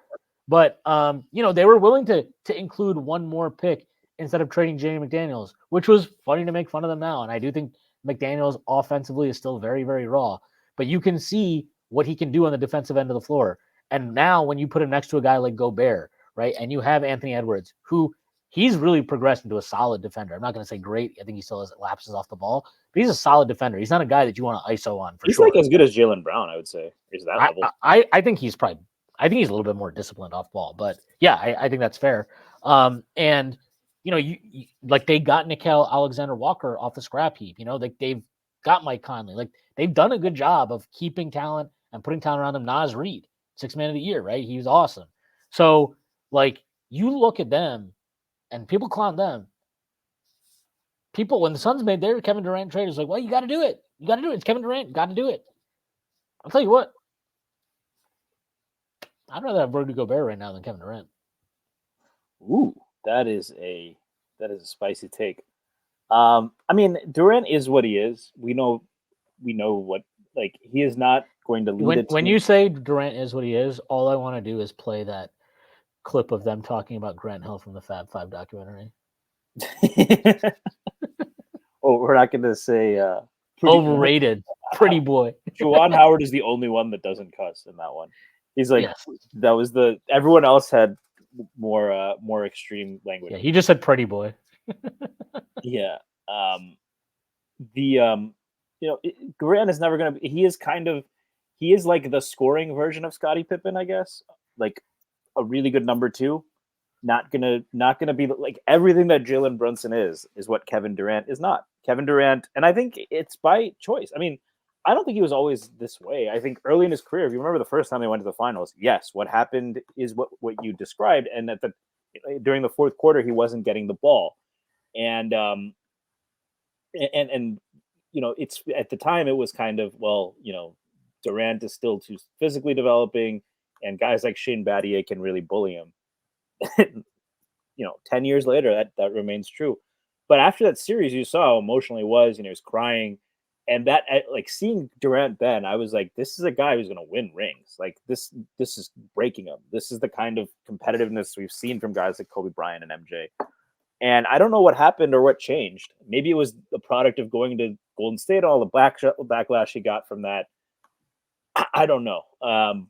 S1: But, they were willing to include one more pick instead of trading Jaden McDaniels, which was funny to make fun of them now. And I do think McDaniels offensively is still very, very raw. But you can see what he can do on the defensive end of the floor. And now when you put him next to a guy like Gobert, right, and you have Anthony Edwards, who he's really progressed into a solid defender. I'm not going to say great. I think he still has lapses off the ball, but he's a solid defender. He's not a guy that you want to ISO on for
S2: He's
S1: sure.
S2: like as good as Jaylen Brown, I would say. Is that level?
S1: I think he's probably. I think he's a little bit more disciplined off ball, but yeah, I think that's fair. And you like they got Nickeil Alexander-Walker off the scrap heap. Like they've got Mike Conley. Like they've done a good job of keeping talent and putting talent around them. Nas Reed, 6th man of the year, right? He was awesome. So like you look at them, and people clown them. People, when the Suns made their Kevin Durant trade, is like, well, you got to do it. You got to do it. It's Kevin Durant. Got to do it. I'll tell you what. I'd rather have Rudy Gobert right now than Kevin Durant.
S2: Ooh, that is a spicy take. I mean, Durant is what he is. We know what, like, he is not going to lead
S1: When you say Durant is what he is, all I want to do is play that clip of them talking about Grant Hill from the Fab Five documentary.
S2: Oh, we're not going to say
S1: overrated, pretty boy.
S2: Juwan Howard is the only one that doesn't cuss in that one. He's like,
S1: yes.
S2: That was everyone else had more extreme language.
S1: Yeah, he just said pretty boy.
S2: Yeah. Grant is never going to be, he is like the scoring version of Scottie Pippen, I guess. Like a really good number 2. Not gonna be like everything that Jaylen Brunson is what Kevin Durant is not. Kevin Durant, and I think it's by choice. I mean, I don't think he was always this way. I think early in his career, if you remember the first time they went to the finals, yes, what happened is what you described, and during the fourth quarter, he wasn't getting the ball, and it's at the time it was kind of, well, Durant is still too physically developing, and guys like Shane Battier can really bully him. 10 years later, that remains true. But after that series, you saw how emotional he was. He was crying, and that, like, seeing Durant then, I was like, this is a guy who's going to win rings. Like this is breaking him. This is the kind of competitiveness we've seen from guys like Kobe Bryant and MJ. And I don't know what happened or what changed. Maybe it was the product of going to Golden State, all the backlash he got from that. I don't know.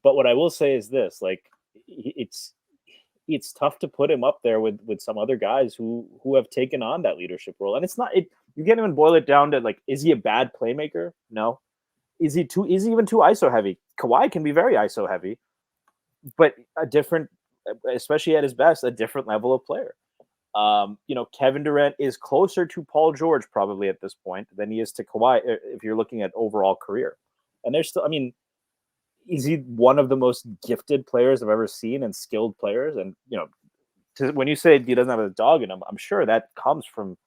S2: But what I will say is this: like, it's tough to put him up there with some other guys who have taken on that leadership role. And it's not, you can't even boil it down to, like, is he a bad playmaker? No. Is he even too ISO heavy? Kawhi can be very ISO heavy, but a different, especially at his best, a different level of player. Kevin Durant is closer to Paul George probably at this point than he is to Kawhi if you're looking at overall career. And there's still, I mean, is he one of the most gifted players I've ever seen and skilled players? And, when you say he doesn't have a dog in him, I'm sure that comes from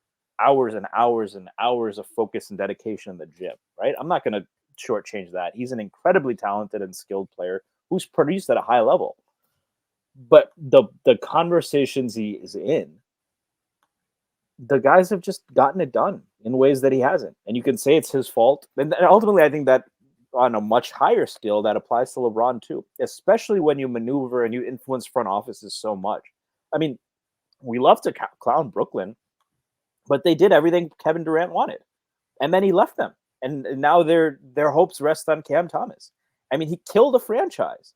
S2: hours and hours and hours of focus and dedication in the gym, right? I'm not going to shortchange that. He's an incredibly talented and skilled player who's produced at a high level. But the conversations he is in, the guys have just gotten it done in ways that he hasn't. And you can say it's his fault. And ultimately, I think that on a much higher scale, that applies to LeBron too, especially when you maneuver and you influence front offices so much. I mean, we love to clown Brooklyn, but they did everything Kevin Durant wanted. And then he left them. And now their hopes rest on Cam Thomas. I mean, he killed a franchise.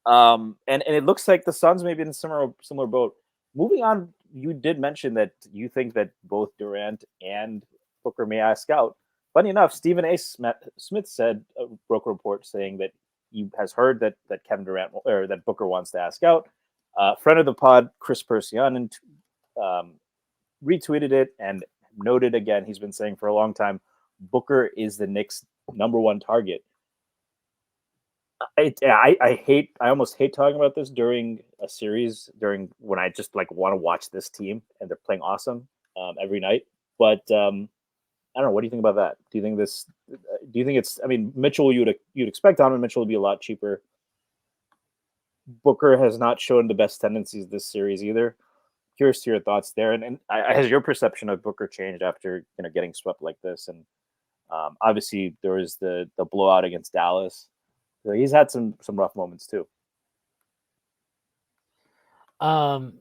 S2: And it looks like the Suns may be in a similar boat. Moving on, you did mention that you think that both Durant and Booker may ask out. Funny enough, Stephen A. Smith said, broke a report saying that he has heard that Kevin Durant, or that Booker wants to ask out. Friend of the pod, Chris Persianen, retweeted it and noted again, he's been saying for a long time, Booker is the Knicks' number 1 target. I almost hate talking about this during a series, when I just want to watch this team and they're playing awesome every night. But I don't know. What do you think about that? Do you think it's? I mean, Mitchell, you'd expect Donovan Mitchell to be a lot cheaper. Booker has not shown the best tendencies this series either. Curious to your thoughts there, and has your perception of Booker changed after getting swept like this? And obviously there was the blowout against Dallas. So he's had some rough moments too.
S1: I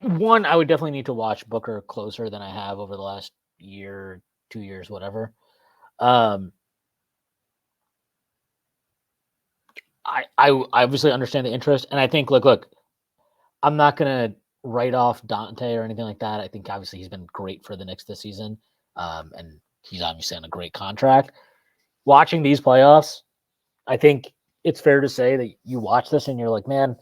S1: would definitely need to watch Booker closer than I have over the last year, 2 years, whatever. I obviously understand the interest, and I think look, I'm not gonna write off Dante or anything like that. I think obviously he's been great for the Knicks this season, and he's obviously on a great contract. Watching these playoffs, I think it's fair to say that you watch this and you're like, man,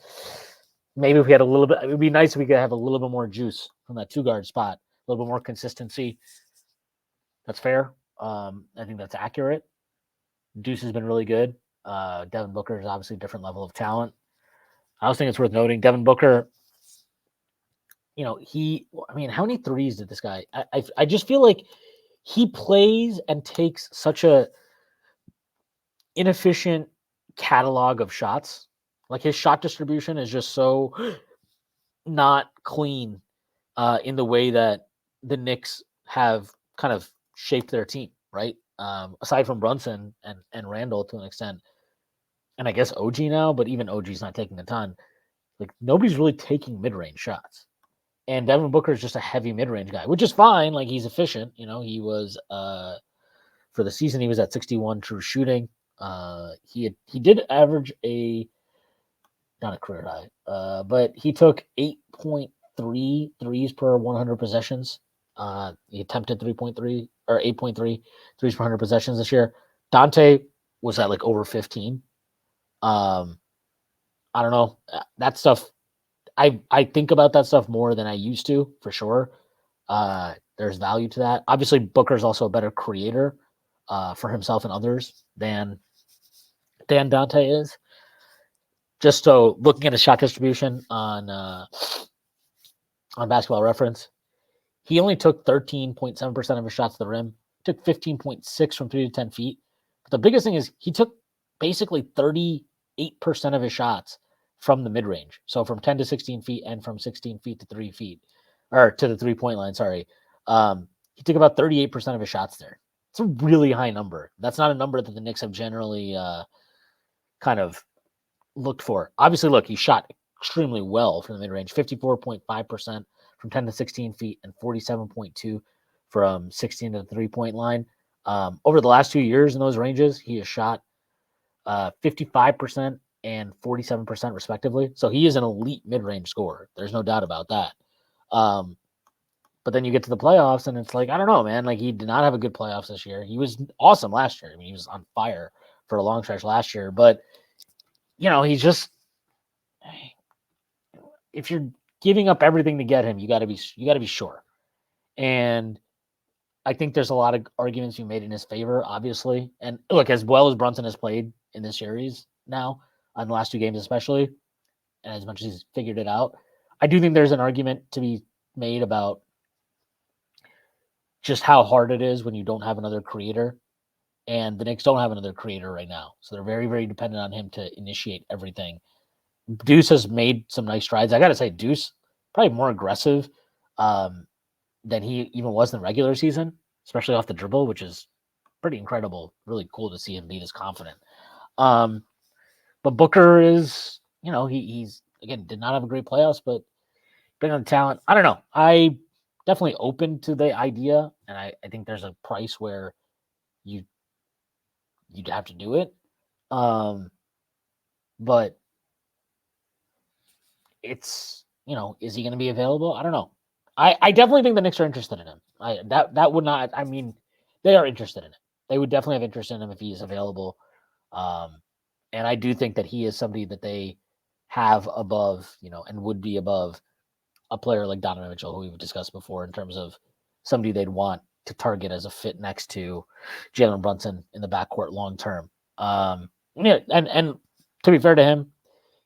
S1: maybe if we had a little bit, it would be nice if we could have a little bit more juice from that 2-guard spot, a little bit more consistency. That's fair. I think that's accurate. Deuce has been really good. Devin Booker is obviously a different level of talent. I also think it's worth noting Devin Booker, how many threes did this guy? I just feel like he plays and takes such a inefficient catalog of shots. Like his shot distribution is just so not clean in the way that the Knicks have kind of shaped their team, right? Aside from Brunson and Randall to an extent, and I guess OG now, but even OG's not taking a ton. Like nobody's really taking mid-range shots. And Devin Booker is just a heavy mid-range guy, which is fine. Like he's efficient. He was for the season he was at 61 true shooting. He did average not a career high, but he took 8.3 threes per 100 possessions. He attempted 3.3 or 8.3 threes per 100 possessions this year. Dante was at like over 15. I don't know. That stuff, I think about that stuff more than I used to, for sure. There's value to that. Obviously, Booker's also a better creator for himself and others than Dante is. Just so looking at his shot distribution on Basketball Reference, he only took 13.7% of his shots to the rim, took 15.6 from 3 to 10 feet. But the biggest thing is he took basically 38% of his shots from the mid-range. So from 10 to 16 feet and from 16 feet to 3 feet, or to the three-point line, sorry. He took about 38% of his shots there. It's a really high number. That's not a number that the Knicks have generally kind of looked for. Obviously, look, he shot extremely well from the mid-range, 54.5% from 10 to 16 feet and 47.2 from 16 to the three-point line. Over the last 2 years in those ranges, he has shot 55% and 47% respectively. So he is an elite mid-range scorer. There's no doubt about that. But then you get to the playoffs and it's like, I don't know, man. Like he did not have a good playoffs this year. He was awesome last year. I mean, he was on fire for a long stretch last year. But, he's just, if you're giving up everything to get him, you got to be sure. And I think there's a lot of arguments you made in his favor, obviously. And look, as well as Brunson has played in this series now, on the last 2 games especially, and as much as he's figured it out, I do think there's an argument to be made about just how hard it is when you don't have another creator. And the Knicks don't have another creator right now. So they're very, very dependent on him to initiate everything. Deuce has made some nice strides. I got to say, Deuce, probably more aggressive than he even was in the regular season, especially off the dribble, which is pretty incredible. Really cool to see him be this confident. But Booker is, he's, again, did not have a great playoffs, but bring on talent. I don't know. I definitely open to the idea, and I think there's a price where you'd have to do it. But it's, is he going to be available? I don't know. I definitely think the Knicks are interested in him. That would not, I mean, they are interested in it. They would definitely have interest in him if he is available. And I do think that he is somebody that they have above, and would be above a player like Donovan Mitchell, who we've discussed before, in terms of somebody they'd want to target as a fit next to Jalen Brunson in the backcourt long term. And to be fair to him,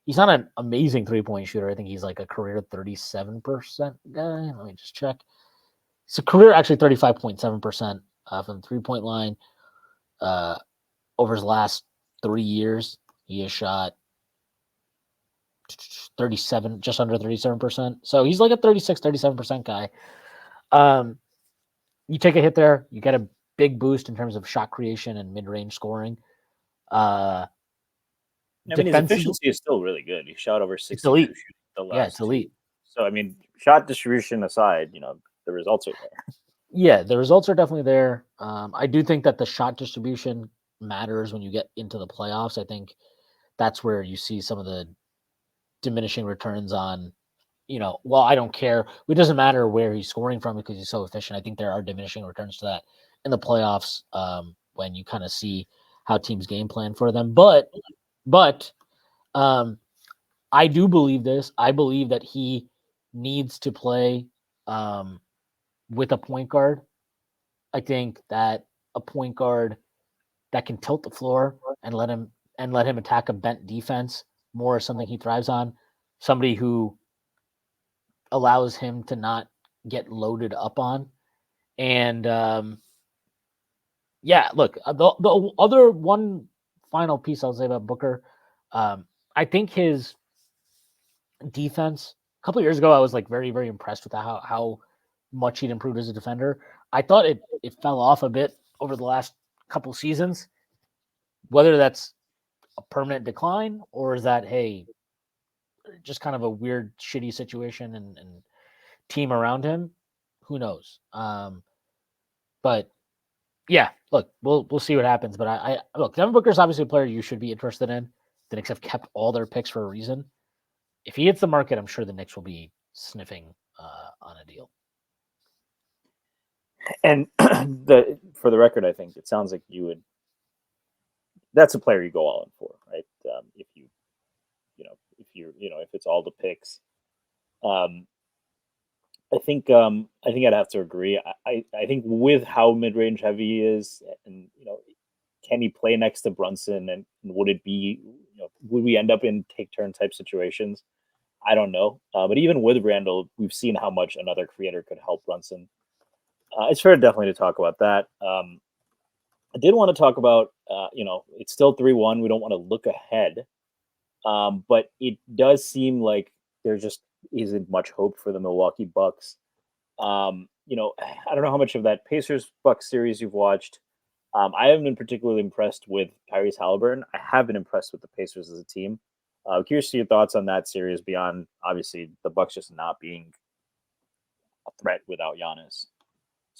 S1: he's not an amazing 3-point shooter. I think he's like a career 37% guy. Let me just check. He's a career actually 35.7% from the 3-point line. Over his last 3 years, he has shot 37, just under 37%. So he's like a 37% guy. You take a hit there, you get a big boost in terms of shot creation and mid-range scoring.
S2: I mean, his efficiency is still really good. He shot over 60.
S1: It's elite.
S2: It's
S1: elite.
S2: So, I mean, shot distribution aside, the results are there.
S1: Yeah, the results are definitely there. I do think that the shot distribution matters when you get into the playoffs. I think that's where you see some of the diminishing returns on, well, I don't care. It doesn't matter where he's scoring from because he's so efficient. I think there are diminishing returns to that in the playoffs when you kind of see how teams game plan for them. But I do believe this. I believe that he needs to play with a point guard. I think that a point guard that can tilt the floor and let him attack a bent defense more is something he thrives on. Somebody who allows him to not get loaded up on. And look, the other one final piece I'll say about Booker, I think his defense. A couple of years ago, I was like very, very impressed with how much he'd improved as a defender. I thought it fell off a bit over the last couple seasons. Whether that's a permanent decline or is that just kind of a weird, shitty situation and team around him, who knows? But yeah, look, we'll see what happens. But I look, Devin Booker's obviously a player you should be interested in. The Knicks have kept all their picks for a reason. If he hits the market, I'm sure the Knicks will be sniffing on a deal.
S2: And for the record, I think it sounds like you would. That's a player you go all in for, right? If if it's all the picks, I think I'd have to agree. I think with how mid range heavy he is, and can he play next to Brunson, and would it be would we end up in take turn type situations? I don't know. But even with Randall, we've seen how much another creator could help Brunson. It's fair definitely to talk about that. I did want to talk about, it's still 3-1. We don't want to look ahead. But it does seem like there just isn't much hope for the Milwaukee Bucks. I don't know how much of that Pacers-Bucks series you've watched. I haven't been particularly impressed with Tyrese Halliburton. I have been impressed with the Pacers as a team. Curious to see your thoughts on that series beyond, obviously, the Bucks just not being a threat without Giannis,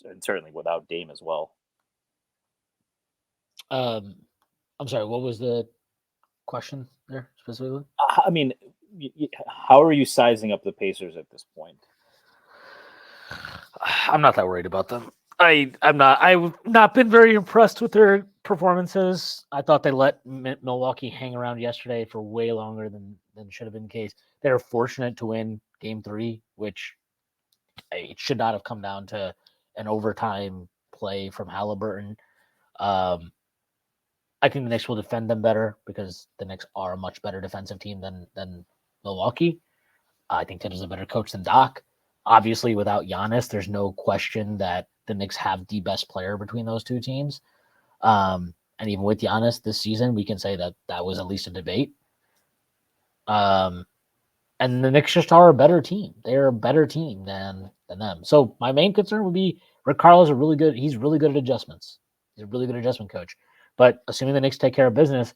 S2: and certainly without Dame as well.
S1: I'm sorry, what was the question there specifically?
S2: I mean, how are you sizing up the Pacers at this point?
S1: I'm not that worried about them. I've not been very impressed with their performances. I thought they let Milwaukee hang around yesterday for way longer than should have been the case. They were fortunate to win Game 3, which it should not have come down to an overtime play from Halliburton. I think the Knicks will defend them better because the Knicks are a much better defensive team than Milwaukee. I think Thibs is a better coach than Doc. Obviously, without Giannis, there's no question that the Knicks have the best player between those two teams. And even with Giannis this season, we can say that was at least a debate. And the Knicks just are a better team. They're a better team than them. So my main concern would be Rick Carlisle's he's really good at adjustments. He's a really good adjustment coach. But assuming the Knicks take care of business,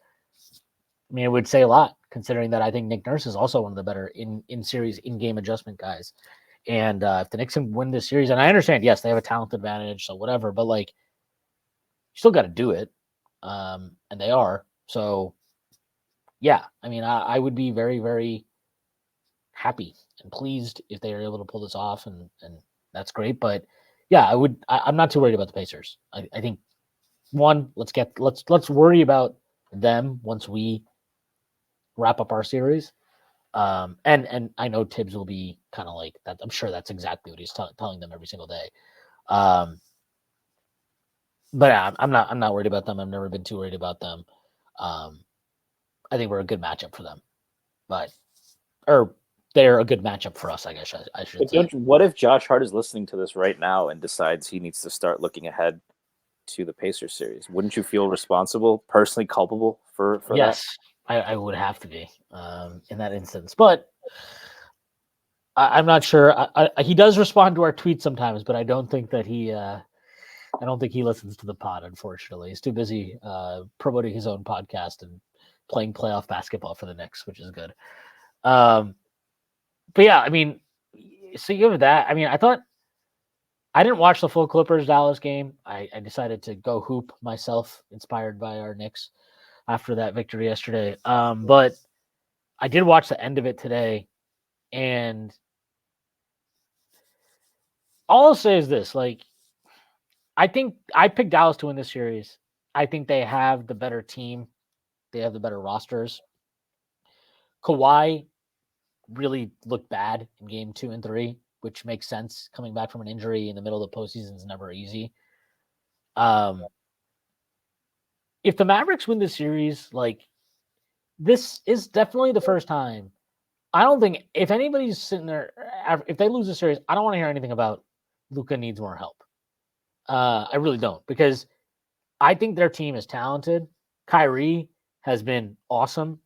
S1: I mean, it would say a lot considering that I think Nick Nurse is also one of the better in-series, in-game adjustment guys. And if the Knicks can win this series, and I understand, yes, they have a talent advantage, so whatever, but you still got to do it. And they are. So, yeah, I mean, I would be very, very happy and pleased if they are able to pull this off, and that's great. But yeah, I'm not too worried about the Pacers. I think let's worry about them once we wrap up our series. And I know Thibs will be kind of like that. I'm sure that's exactly what he's telling them every single day. But I'm not worried about them. I've never been too worried about them. I think we're a good matchup for them, or they're a good matchup for us, I guess I should say.
S2: What if Josh Hart is listening to this right now and decides he needs to start looking ahead to the Pacers series? Wouldn't you feel responsible, personally culpable for
S1: yes, that? I would have to be in that instance, but I'm not sure. He does respond to our tweets sometimes, but I don't think that he listens to the pod. Unfortunately, he's too busy promoting his own podcast and playing playoff basketball for the Knicks, which is good. But yeah, I mean, so you have that. I mean, I didn't watch the full Clippers Dallas game. I decided to go hoop myself, inspired by our Knicks. after that victory yesterday. But I did watch the end of it today, and all I'll say is this: like, I think I picked Dallas to win this series. I think they have the better team. They have the better rosters. Kawhi really looked bad in game 2 and 3, which makes sense. Coming back from an injury in the middle of the postseason is never easy. If the Mavericks win this series, like, this is definitely the first time. I don't think if anybody's sitting there, if they lose the series, I don't want to hear anything about Luka needs more help. I really don't, because I think their team is talented. Kyrie has been awesome.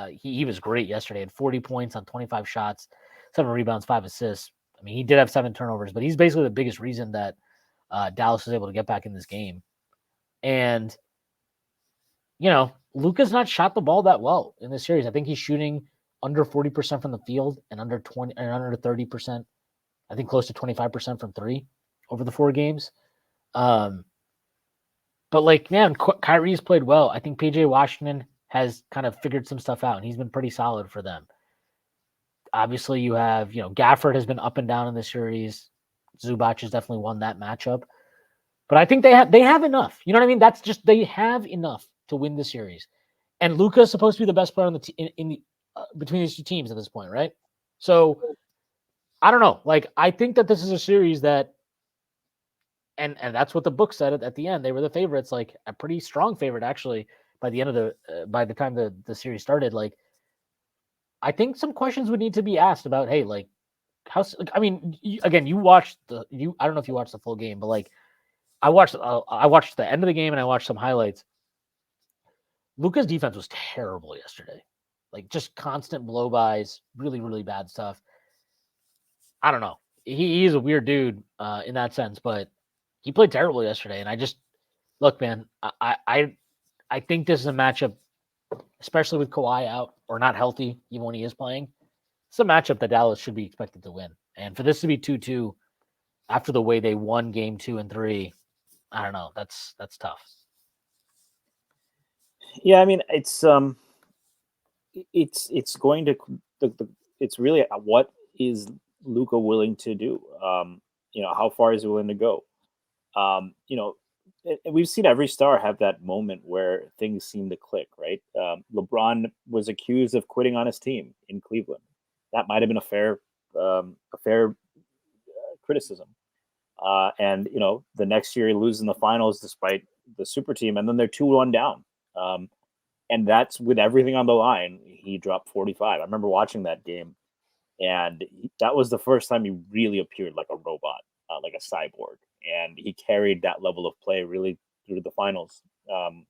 S1: He was great yesterday. Had 40 points on 25 shots, 7 rebounds, 5 assists. I mean, he did have 7 turnovers, but he's basically the biggest reason that Dallas was able to get back in this game. And, Luka's not shot the ball that well in this series. I think he's shooting under 40% from the field and under 30%. I think close to 25% from 3 over the 4 games. But Kyrie's played well. I think PJ Washington has kind of figured some stuff out, and he's been pretty solid for them. Obviously, you have, Gafford has been up and down in the series. Zubac has definitely won that matchup. But I think they have enough. You know what I mean? That's just, they have enough to win the series. And Luka is supposed to be the best player on the between these two teams at this point, right? So I don't know. Like, I think that this is a series that, and that's what the book said at the end. They were the favorites, like a pretty strong favorite actually by the end of by the time the series started. Like, I think some questions would need to be asked about, hey, like, again, you watched I don't know if you watched the full game, but like, I watched the end of the game and I watched some highlights. Luka's defense was terrible yesterday. Like, just constant blow-bys, really, really bad stuff. I don't know. He is a weird dude in that sense, but he played terrible yesterday. And I just, look, man, I think this is a matchup, especially with Kawhi out or not healthy, even when he is playing. It's a matchup that Dallas should be expected to win. And for this to be 2-2 after the way they won game 2 and 3, I don't know. That's tough.
S2: Yeah, I mean, it's going to it's really what is Luka willing to do? How far is he willing to go? We've seen every star have that moment where things seem to click, right? LeBron was accused of quitting on his team in Cleveland. That might have been a fair criticism. And the next year he loses in the finals despite the super team, and then they're 2-1 down. And that's with everything on the line. He dropped 45. I remember watching that game, and that was the first time he really appeared like a robot, like a cyborg. And he carried that level of play really through the finals, and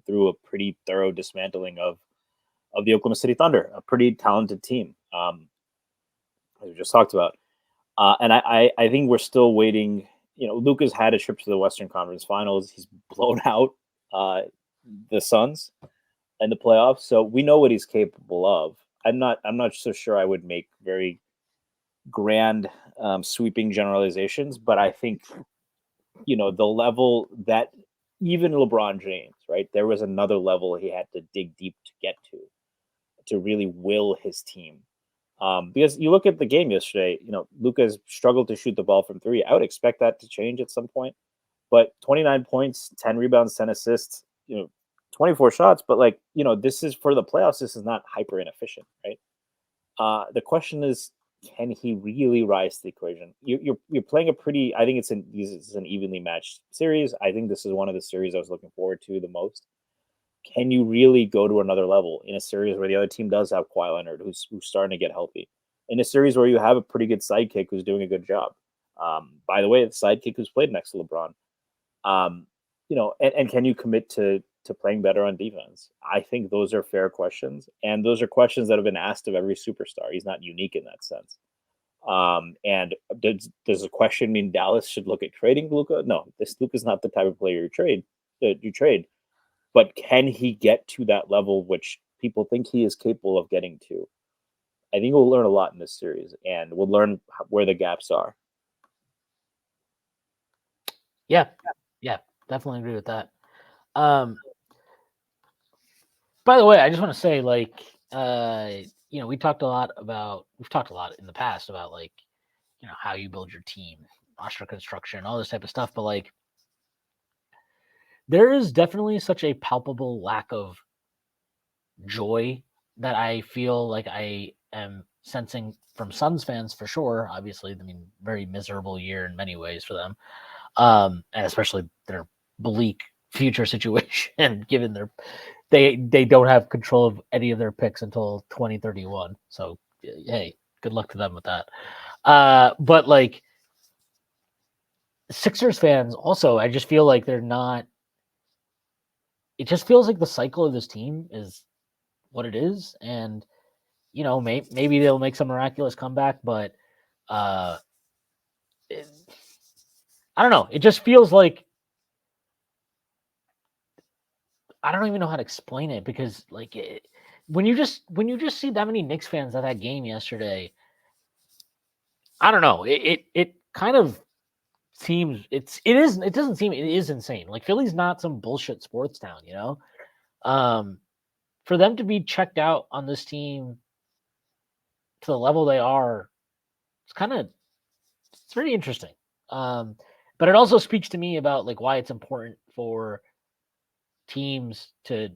S2: through a pretty thorough dismantling of the Oklahoma City Thunder, a pretty talented team, as we just talked about. And I think we're still waiting. Luka's had a trip to the Western Conference Finals. He's blown out the Suns in the playoffs, so we know what he's capable of. I'm not so sure I would make very grand sweeping generalizations, but I think the level that even LeBron James, right, there was another level he had to dig deep to get to really will his team. Because you look at the game yesterday, Luka's struggled to shoot the ball from 3. I would expect that to change at some point, but 29 points, 10 rebounds, 10 assists, 24 shots, but this is for the playoffs. This is not hyper inefficient, right? The question is, can he really rise to the equation? You're playing a pretty. I think it's an evenly matched series. I think this is one of the series I was looking forward to the most. Can you really go to another level in a series where the other team does have Kawhi Leonard, who's starting to get healthy, in a series where you have a pretty good sidekick who's doing a good job? By the way, the sidekick who's played next to LeBron. And can you commit to playing better on defense? I think those are fair questions, and those are questions that have been asked of every superstar. He's not unique in that sense. And does the question mean Dallas should look at trading Luka? No, this Luka's not the type of player you trade. But can he get to that level which people think he is capable of getting to? I think we'll learn a lot in this series, and we'll learn where the gaps are.
S1: Yeah, definitely agree with that. By the way, I just want to say, like, we've talked a lot in the past about, like, how you build your team, roster construction, all this type of stuff. But, like, there is definitely such a palpable lack of joy that I feel like I am sensing from Suns fans for sure. Obviously, I mean, very miserable year in many ways for them, and especially their bleak future situation, given they don't have control of any of their picks until 2031. So, hey, good luck to them with that. But, like, Sixers fans also, I just feel like they're not. It just feels like the cycle of this team is what it is, and maybe they'll make some miraculous comeback, but uh, it, I don't know. It just feels like I don't even know how to explain it because, like, when you just see that many Knicks fans at that game yesterday, I don't know. It kind of seems it doesn't seem it is insane. Like, Philly's not some bullshit sports town, Um, for them to be checked out on this team to the level they are, it's very interesting. But it also speaks to me about, like, why it's important for teams to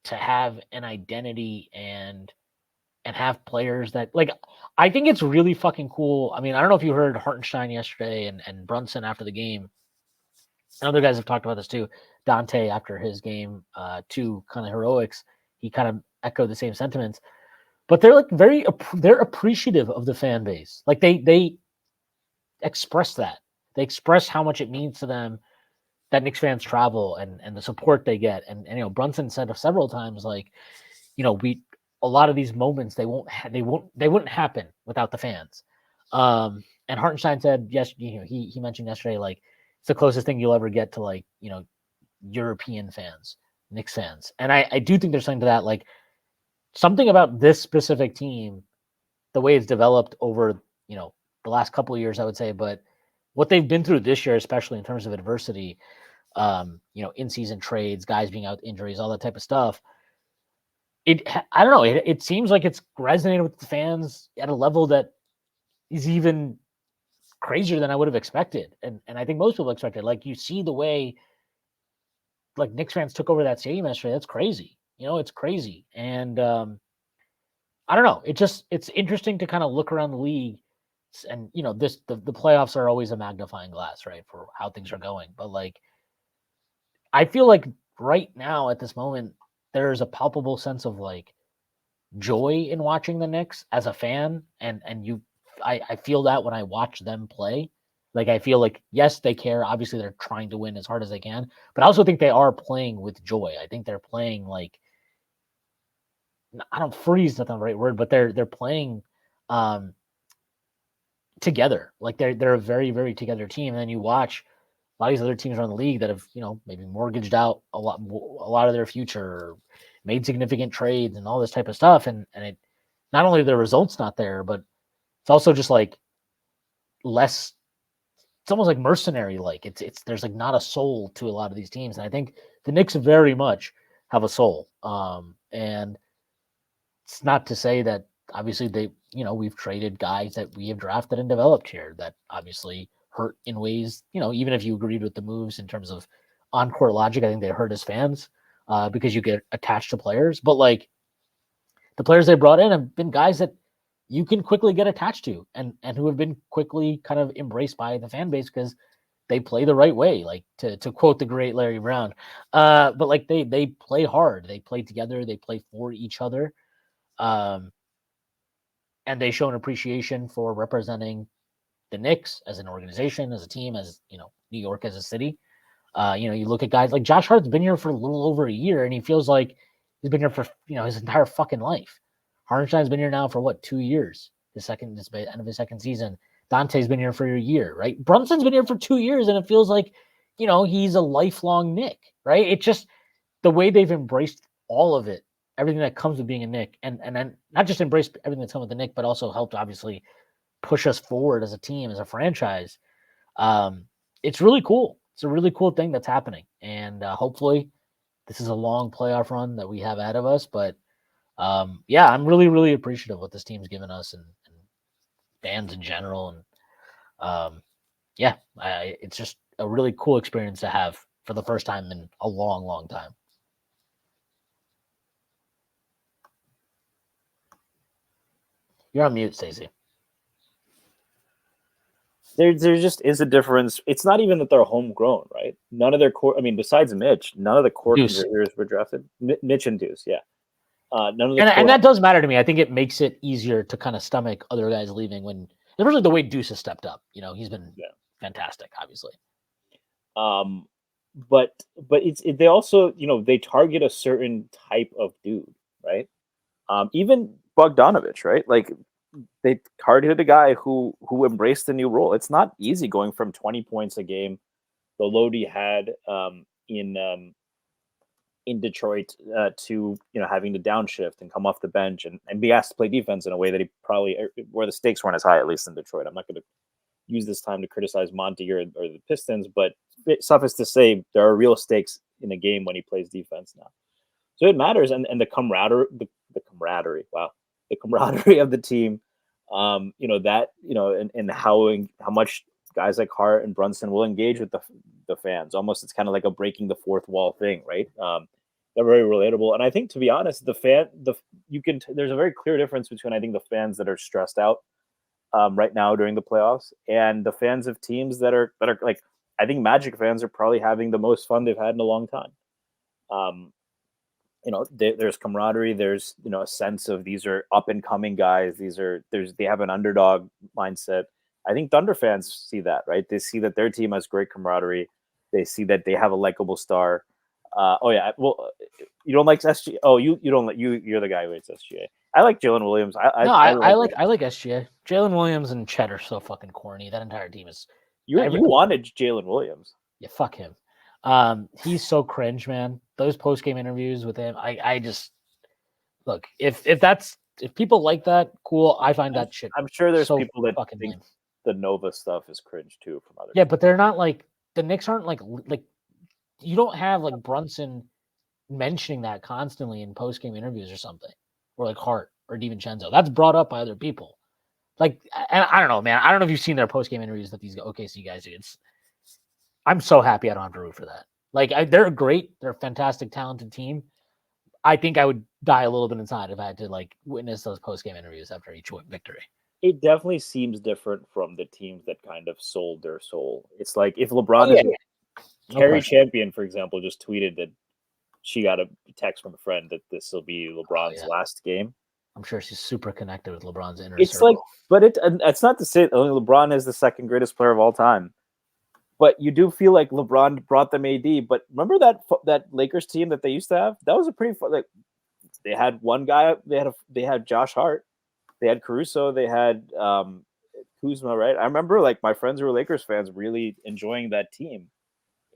S1: have an identity and have players that, like, I think it's really fucking cool. I mean, I don't know if you heard Hartenstein yesterday and Brunson after the game. And other guys have talked about this too. Dante after his game, two kind of heroics, he kind of echoed the same sentiments. But they're, like, they're appreciative of the fan base. Like, they express that. They express how much it means to them that Knicks fans travel and the support they get. And Brunson said several times, like, a lot of these moments they wouldn't happen without the fans. And Hartenstein said, yes, he mentioned yesterday, like, it's the closest thing you'll ever get to, like, European fans, Knicks fans. And I do think there's something to that, like, something about this specific team, the way it's developed over, the last couple of years, I would say, but what they've been through this year, especially in terms of adversity, in-season trades, guys being out, injuries, all that type of stuff. I don't know. It seems like it's resonated with the fans at a level that is even crazier than I would have expected, and I think most people expected. Like, you see the way, like, Knicks fans took over that stadium yesterday. That's crazy. It's crazy, and I don't know. It's interesting to kind of look around the league, and the playoffs are always a magnifying glass, right, for how things are going. But, like, I feel like right now at this moment, there's a palpable sense of, like, joy in watching the Knicks as a fan. And I feel that when I watch them play. Like, I feel like, yes, they care. Obviously, they're trying to win as hard as they can. But I also think they are playing with joy. I think they're playing, like, I don't freeze, not the right word, but they're playing together. Like, they're a very, very together team. And then you watch a lot of these other teams around the league that have, maybe mortgaged out a lot of their future, or made significant trades and all this type of stuff. And it, not only the results not there, but it's also just, like, less. It's almost like mercenary. Like, there's, like, not a soul to a lot of these teams. And I think the Knicks very much have a soul. And it's not to say that obviously we've traded guys that we have drafted and developed here that obviously hurt in ways, even if you agreed with the moves in terms of on-court logic, I think they hurt as fans because you get attached to players. But, like, the players they brought in have been guys that you can quickly get attached to and who have been quickly kind of embraced by the fan base because they play the right way, like, to quote the great Larry Brown. But, like, they play hard. They play together. They play for each other. And they show an appreciation for representing the Knicks as an organization, as a team, as, New York as a city. You look at guys like Josh Hart's been here for a little over a year, and he feels like he's been here for, his entire fucking life. Hartenstein's been here now for what, 2 years? This end of his second season. Dante's been here for a year, right? Brunson's been here for 2 years, and it feels like, he's a lifelong Knick, right? It's just the way they've embraced all of it, everything that comes with being a Knick, and then not just embraced everything that's come with the Knick, but also helped obviously push us forward as a team, as a franchise. It's really cool. It's a really cool thing that's happening, and hopefully this is a long playoff run that we have ahead of us. But yeah, I'm really, really appreciative of what this team's given us and fans in general. And yeah, it's just a really cool experience to have for the first time in a long, long time. You're on mute, Stacy.
S2: There just is a difference. It's not even that they're homegrown, right? None of their core. I mean, besides Mitch, none of the core contributors were drafted. Mitch and Deuce, yeah. None of the
S1: and that does matter to me. I think it makes it easier to kind of stomach other guys leaving when, especially the way Deuce has stepped up. You know, he's been fantastic, obviously.
S2: But they also, you know, they target a certain type of dude, right? Even Bogdanovich, right? Like they targeted a guy who embraced the new role. It's not easy going from 20 points a game, the load he had in Detroit to, you know, having to downshift and come off the bench and be asked to play defense in a way that he probably, where the stakes weren't as high, at least in Detroit. I'm not going to use this time to criticize Monty or the Pistons, but suffice to say, there are real stakes in a game when he plays defense now. So it matters, and the camaraderie, the camaraderie of the team, you know, that, you know, and how much guys like Hart and Brunson will engage with the fans. Almost, it's kind of like a breaking the fourth wall thing, right? They're very relatable, and I think, to be honest, there's a very clear difference between, I think, the fans that are stressed out right now during the playoffs and the fans of teams that are like, I think Magic fans are probably having the most fun they've had in a long time. You know, there's camaraderie. There's, you know, a sense of these are up and coming guys. They have an underdog mindset. I think Thunder fans see that, right? They see that their team has great camaraderie. They see that they have a likable star. Oh yeah, well, you don't like SGA. Oh, you don't like you're the guy who hates SGA. I like Jalen Williams. I
S1: like SGA. Jalen Williams and Chet are so fucking corny. That entire team is.
S2: You wanted Jalen Williams.
S1: Yeah, fuck him. He's so cringe, man. Those post game interviews with him, I just look, if people like that, cool. I find that shit.
S2: I'm sure there's people that think lame. The Nova stuff is cringe too from other.
S1: Yeah, but they're not like the Knicks aren't like you don't have like Brunson mentioning that constantly in post game interviews or something, or like Hart or DiVincenzo. That's brought up by other people. Like, and I don't know, man. I don't know if you've seen their post game interviews that these OKC guys do. I'm so happy I don't have to root for that. Like, they're great. They're a fantastic, talented team. I think I would die a little bit inside if I had to like witness those post-game interviews after each victory.
S2: It definitely seems different from the teams that kind of sold their soul. It's like if LeBron Carrie Champion, for example, just tweeted that she got a text from a friend that this will be LeBron's last game.
S1: I'm sure she's super connected with LeBron's inner
S2: circle. It's like, but it's not to say only LeBron is the second greatest player of all time. But you do feel like LeBron brought them AD. But remember that Lakers team that they used to have? That was a pretty fun. Like, they had one guy. They had Josh Hart. They had Caruso. They had Kuzma. Right. I remember like my friends who were Lakers fans really enjoying that team.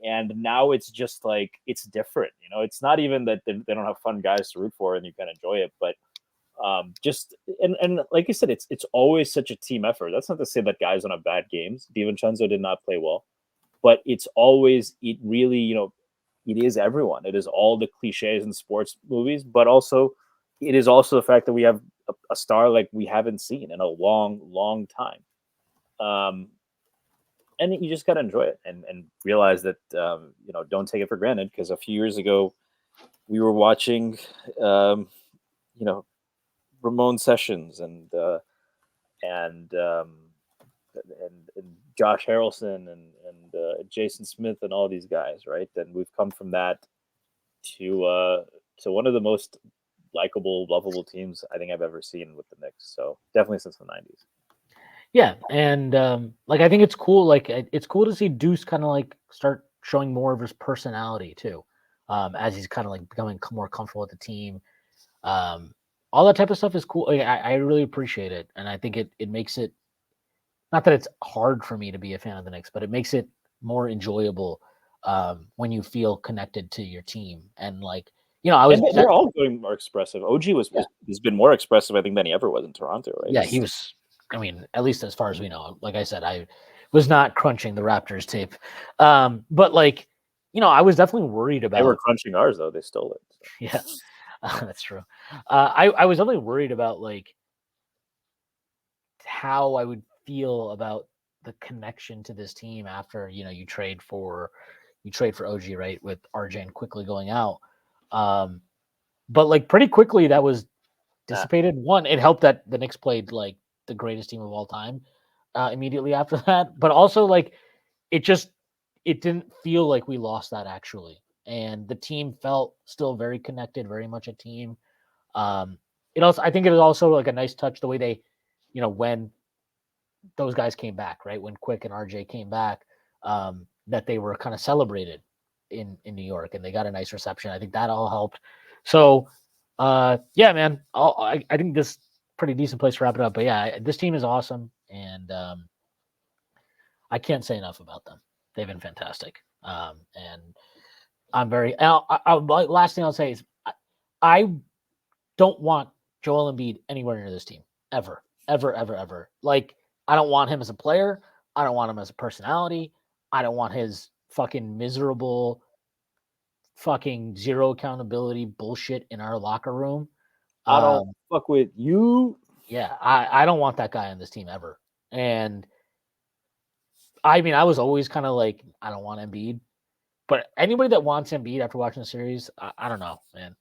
S2: And now it's just like it's different. You know, it's not even that they don't have fun guys to root for and you can enjoy it, but just and like you said, it's always such a team effort. That's not to say that guys don't have bad games. DiVincenzo did not play well. But it really, you know, it is everyone. It is all the cliches in sports movies, but also it is also the fact that we have a star like we haven't seen in a long, long time. And you just got to enjoy it and realize that, you know, don't take it for granted. Because a few years ago, we were watching, you know, Ramon Sessions and Josh Harrelson and Jason Smith and all these guys, right? And we've come from that to one of the most likable, lovable teams I think I've ever seen with the Knicks. So definitely since the 90s.
S1: Yeah, and like I think it's cool. Like it's cool to see Deuce kind of like start showing more of his personality too, as he's kind of like becoming more comfortable with the team. All that type of stuff is cool. Like, I really appreciate it, and I think it makes it. Not that it's hard for me to be a fan of the Knicks, but it makes it more enjoyable when you feel connected to your team. And like, you know,
S2: they're all going more expressive. OG has been more expressive, I think, than he ever was in Toronto, right?
S1: Yeah, he was. I mean, at least as far as we know. Like I said, I was not crunching the Raptors tape, but like, I was definitely worried about.
S2: They were crunching ours though; they stole it. So.
S1: Yeah, that's true. I was definitely worried about like how I would feel about the connection to this team after you trade for OG, right, with RJ and quickly going out. But like pretty quickly that was dissipated. One, it helped that the Knicks played like the greatest team of all time immediately after that, but also like it didn't feel like we lost that actually, and the team felt still very connected, very much a team. I think it was also like a nice touch the way they, when those guys came back, right? When Quick and RJ came back, that they were kind of celebrated in New York, and they got a nice reception. I think that all helped. So, yeah, man, I think this pretty decent place to wrap it up. But yeah, this team is awesome, and I can't say enough about them. They've been fantastic, and I'm very. Last thing I'll say is, I don't want Joel Embiid anywhere near this team ever, ever, ever, ever. Like, I don't want him as a player. I don't want him as a personality. I don't want his fucking miserable, fucking zero accountability bullshit in our locker room.
S2: I don't fuck with you.
S1: Yeah, I don't want that guy on this team ever. And I mean, I was always kind of like, I don't want Embiid. But anybody that wants Embiid after watching the series, I don't know, man.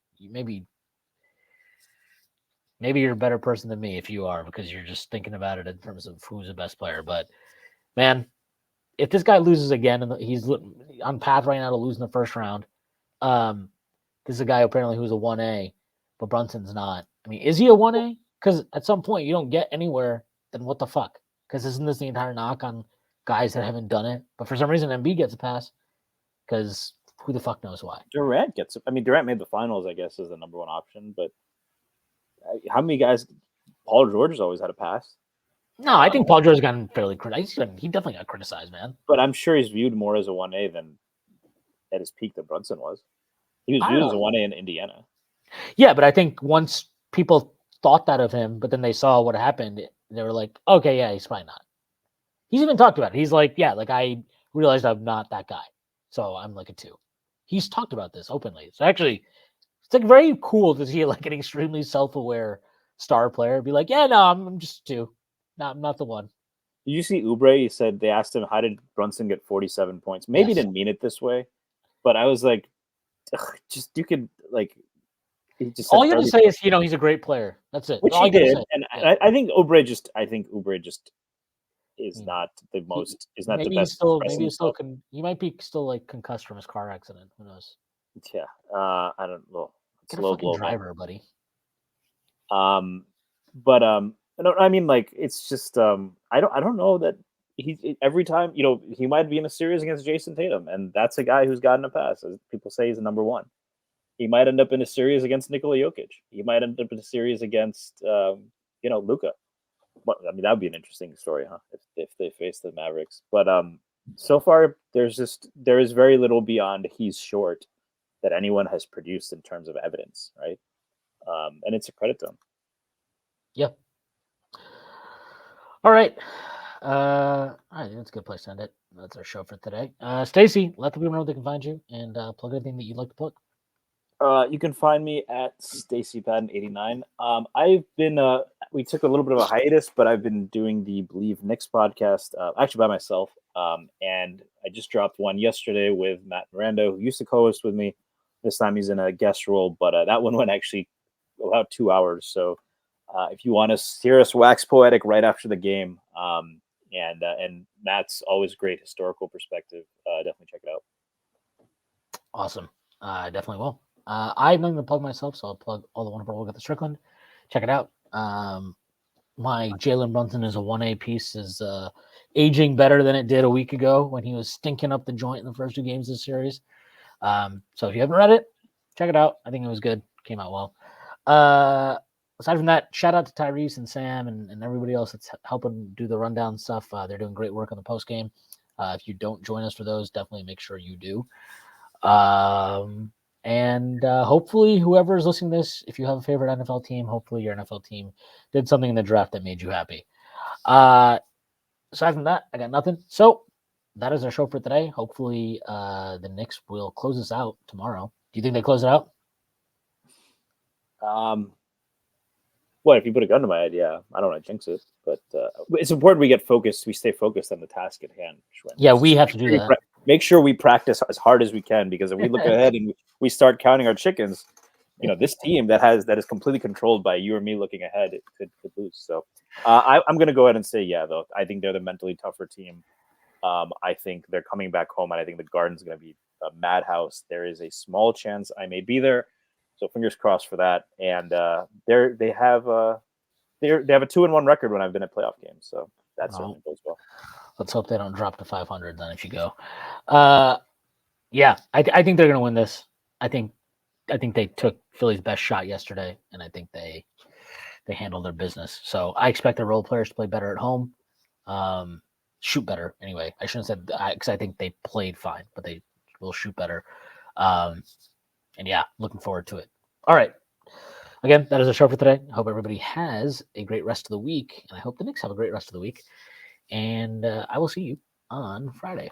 S1: Maybe you're a better person than me if you are, because you're just thinking about it in terms of who's the best player. But man, if this guy loses again and he's on path right now to lose in the first round, this is a guy apparently who's a 1A, but Brunson's not. I mean, is he a 1A? Because at some point you don't get anywhere, then what the fuck? Because isn't this the entire knock on guys that haven't done it? But for some reason, Embiid gets a pass because who the fuck knows why?
S2: Durant gets it. I mean, Durant made the finals, I guess, as the number one option, but how many guys? Paul George has always had a pass.
S1: No, I think Paul George has gotten fairly criticized. He definitely got criticized, man.
S2: But I'm sure he's viewed more as a 1A than at his peak that Brunson was. He was viewed as a 1A in Indiana.
S1: Yeah, but I think once people thought that of him, but then they saw what happened, they were like, okay, yeah, he's probably not. He's even talked about it. He's like, yeah, like I realized I'm not that guy. So I'm like a 2. He's talked about this openly. So actually, it's like very cool to see like an extremely self-aware star player be like, yeah, no, I'm just a 2. No, I'm not the one.
S2: Did you see Oubre? He said they asked him, how did Brunson get 47 points? Maybe he didn't mean it this way, but I was like, just you could like. He just
S1: all you have to say is, he's a great player. That's it.
S2: Which
S1: all
S2: he did, and yeah. I think Oubre just is not the most. Is not the best.
S1: He might be still like concussed from his car accident. Who knows?
S2: Yeah, I don't know.
S1: Get a fucking driver, buddy.
S2: But no, I mean, like, it's just I don't know that every time he might be in a series against Jason Tatum, and that's a guy who's gotten a pass. As people say, he's a number one. He might end up in a series against Nikola Jokic. He might end up in a series against Luka. But I mean, that would be an interesting story, huh? If they face the Mavericks. But so far there is very little beyond he's short that anyone has produced in terms of evidence, right? And it's a credit to him.
S1: Yeah. All right. I think that's a good place to end it. That's our show for today. Stacy, let the people know they can find you and plug anything that you'd like to plug.
S2: You can find me at StacyPadden89. I've been we took a little bit of a hiatus, but I've been doing the Believe Knicks podcast actually by myself. And I just dropped one yesterday with Matt Miranda, who used to co-host with me. This time he's in a guest role, but that one went actually about 2 hours. So if you want to hear us wax poetic right after the game, and Matt's always great historical perspective, definitely check it out.
S1: Awesome. I definitely will. I'm not going to plug myself, so I'll plug all the wonderful work at the Strickland. Check it out. My Jalen Brunson is a 1A piece is aging better than it did a week ago when he was stinking up the joint in the first 2 games of the series. So if you haven't read it, check it out. I think it was good. Came out well. Aside from that, shout out to Tyrese and Sam and everybody else that's helping do the rundown stuff. They're doing great work on the post game. If you don't join us for those, definitely make sure you do. And hopefully whoever is listening to this, if you have a favorite NFL team, hopefully your NFL team did something in the draft that made you happy. Aside from that, I got nothing. So that is our show for today. Hopefully, the Knicks will close us out tomorrow. Do you think they close it out?
S2: What if you put a gun to my head? Yeah, I don't want to jinx it, but it's important we get focused. We stay focused on the task at hand. Shwin.
S1: Yeah, we have to do that.
S2: Make sure we practice as hard as we can, because if we look ahead and we start counting our chickens, this team that is completely controlled by you or me looking ahead, it could lose. So I'm going to go ahead and say, yeah, though I think they're the mentally tougher team. I think they're coming back home, and I think the Garden's going to be a madhouse. There is a small chance I may be there, so fingers crossed for that. And they have a 2-1 record when I've been at playoff games, so that certainly goes well.
S1: Let's hope they don't drop to 500 then if you go. Yeah, I think they're going to win this. I think they took Philly's best shot yesterday, and I think they handled their business. So I expect the role players to play better at home, shoot better anyway. I shouldn't have said because I think they played fine, but they will shoot better. And yeah, looking forward to it. All right. Again, that is our show for today. I hope everybody has a great rest of the week, and I hope the Knicks have a great rest of the week. And I will see you on Friday.